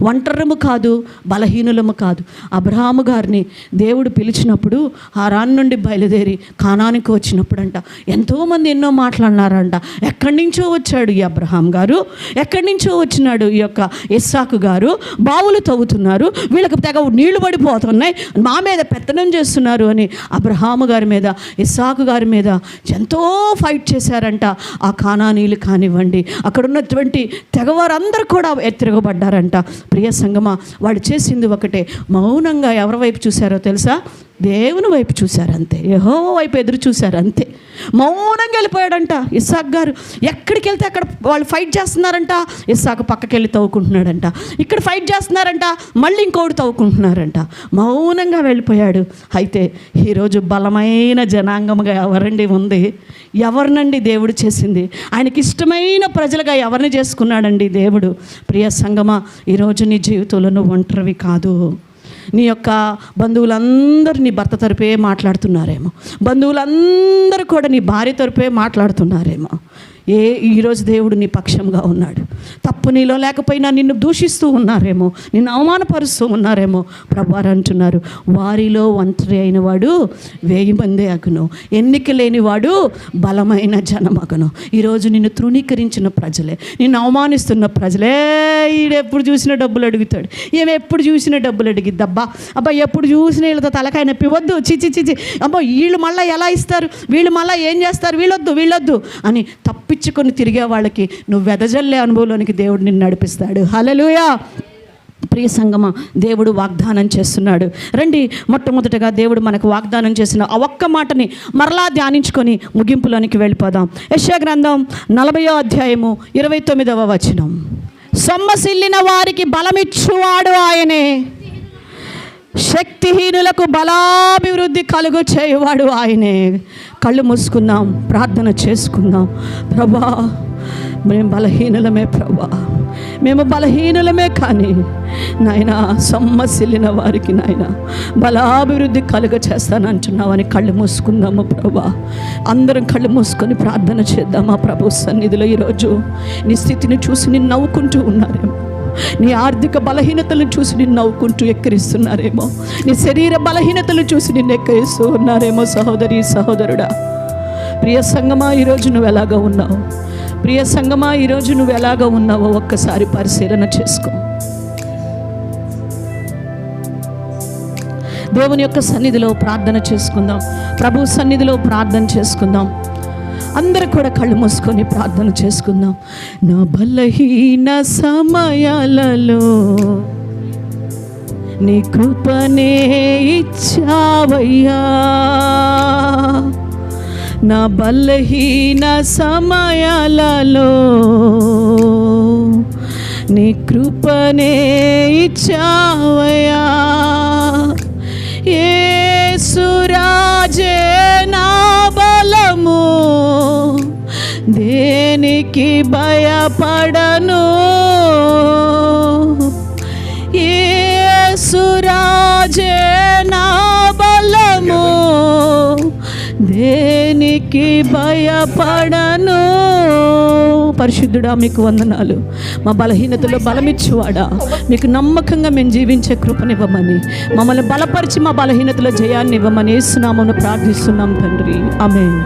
S1: ఒంటరము కాదు, బలహీనులము కాదు. అబ్రహాము గారిని దేవుడు పిలిచినప్పుడు హారాను నుండి బయలుదేరి కానానికి వచ్చినప్పుడంట ఎంతోమంది ఎన్నో మాట్లాడినారంట. ఎక్కడి నుంచో వచ్చాడు ఈ అబ్రహాం గారు, ఎక్కడి నుంచో వచ్చినాడు ఈ యొక్క ఇస్సాకు గారు. బావులు తవ్వుతున్నారు, వీళ్ళకి తెగ నీళ్లు పడిపోతున్నాయి, మా మీద పెత్తనం చేస్తున్నారు అని అబ్రహాము గారి మీద, ఇస్సాకు గారి మీద ఎంతో ఫైట్ చేశారంట. ఆ కానానీయులు కానివ్వండి, అక్కడ ఉన్నటువంటి తెగవారందరూ కూడా తిరగబడ్డారంట. ప్రియ సంగమా, వాళ్ళు చేసింది ఒకటే, మౌనంగా ఎవరి వైపు చూశారో తెలుసా? దేవుని వైపు చూశారు అంతే, యెహోవా వైపు ఎదురు చూశారు అంతే. మౌనంగా వెళ్ళిపోయాడంట ఇస్సాకు గారు. ఎక్కడికి వెళ్తే అక్కడ వాళ్ళు ఫైట్ చేస్తున్నారంట, ఇస్సాకు పక్కకి వెళ్ళి తవ్వుకుంటున్నాడంట. ఇక్కడ ఫైట్ చేస్తున్నారంట, మళ్ళీ ఇంకోటి తవ్వుకుంటున్నారంట. మౌనంగా వెళ్ళిపోయాడు. అయితే ఈరోజు బలమైన జనాంగముగా ఎవరండి ఉంది? ఎవరినండి దేవుడు చేసింది? ఆయనకి ఇష్టమైన ప్రజలుగా ఎవరిని చేసుకున్నాడండి దేవుడు? ప్రియ సంగమా, ఈరోజు నీ జీవితంలో నువ్వు ఒంటరివి కాదు. నీ యొక్క బంధువులందరూ నీ భర్త తరపే మాట్లాడుతున్నారేమో, బంధువులందరూ కూడా నీ భార్య తరపే మాట్లాడుతున్నారేమో. ఈరోజు దేవుడు నీ పక్షంగా ఉన్నాడు. తప్పు నీలో లేకపోయినా నిన్ను దూషిస్తూ ఉన్నారేమో, నిన్ను అవమానపరుస్తూ ఉన్నారేమో. ప్రభువారు అంటున్నారు, వారిలో ఒంటరి అయిన వాడు 1000 మంది అగును, ఎన్నిక లేనివాడు బలమైన జనమగును. ఈరోజు నిన్ను తృణీకరించిన ప్రజలే, నిన్ను అవమానిస్తున్న ప్రజలే, ఈడెప్పుడు చూసినా డబ్బులు అడుగుతాడు, ఏమి ఎప్పుడు చూసినా డబ్బులు అడిగిద్ది, అబ్బా ఎప్పుడు చూసినా వీళ్ళతో తలకాయ నొప్పి, వద్దు చిచి అబ్బా వీళ్ళు మళ్ళీ ఎలా ఇస్తారు, వీళ్ళు మళ్ళీ ఏం చేస్తారు, వీళ్ళొద్దు అని తప్పించుకొని తిరిగే వాళ్ళకి నువ్వు వెదజల్లే అనుభవంలోనికి దేవుడు నిన్ను నడిపిస్తాడు. హల్లెలూయా. ప్రియ సంగమా, దేవుడు వాగ్దానం చేస్తున్నాడు. రండి, మొట్టమొదటగా దేవుడు మనకు వాగ్దానం చేసిన ఆ ఒక్క మాటని మరలా ధ్యానించుకొని ముగింపులోనికి వెళ్ళిపోదాం. యెషయా గ్రంథం 40వ అధ్యాయము 29వ వచనం. సొమ్మసిల్లిన వారికి బలమిచ్చువాడు ఆయనే, శక్తిహీనులకు బలాభివృద్ధి కలుగు చేయువాడు ఆయనే. కళ్ళు మూసుకుందాం, ప్రార్థన చేసుకుందాం. ప్రభా, మేము బలహీనులమే ప్రభా, మేము బలహీనులమే, కానీ నాయన సొమ్మసిల్లిన వారికి నాయన బలాభివృద్ధి కలుగ చేస్తానంటున్నావని కళ్ళు మూసుకుందాము ప్రభా. అందరం కళ్ళు మూసుకొని ప్రార్థన చేద్దామా ప్రభు సన్నిధిలో. ఈరోజు నీ స్థితిని చూసి నేను నవ్వుకుంటూ ఉన్నారేమో, నీ ఆర్థిక బలహీనతలను చూసి నిన్ను నవ్వుకుంటూ ఎక్కిరిస్తున్నారేమో, నీ శరీర బలహీనతలు చూసి నిన్ను ఎక్కిరిస్తూ ఉన్నారేమో. సహోదరి సహోదరుడా, ప్రియ సంగమా, ఈరోజు నువ్వు ఎలాగ ఉన్నావు? ప్రియ సంగమా, ఈరోజు నువ్వు ఎలాగ ఉన్నావో ఒక్కసారి పరిశీలన చేసుకో. దేవుని యొక్క సన్నిధిలో ప్రార్థన చేసుకుందాం, ప్రభు సన్నిధిలో ప్రార్థన చేసుకుందాం. అందరూ కూడా కళ్ళు మూసుకొని ప్రార్థన చేసుకుందాం. నా బలహీన సమయాలలో నీ కృపనే ఇచ్చావయ్యా, నా బలహీన సమయాలలో నీ కృపనే ఇచ్చావయ్యా. యేసు రాజే నా బలము, దేనికి భయపడను. యేసు రాజే నా బలము, దేనికి భయపడను. పరిశుద్ధుడా, మీకు వందనాలు. మా బలహీనతలో బలమిచ్చువాడా, మీకు నమ్మకంగా మేము జీవించే కృపనివ్వమని, మమ్మల్ని బలపరిచి మా బలహీనతలో జయాన్ని ఇవ్వమని యేసు నామమున ప్రార్థిస్తున్నాం తండ్రి. ఆమేన్.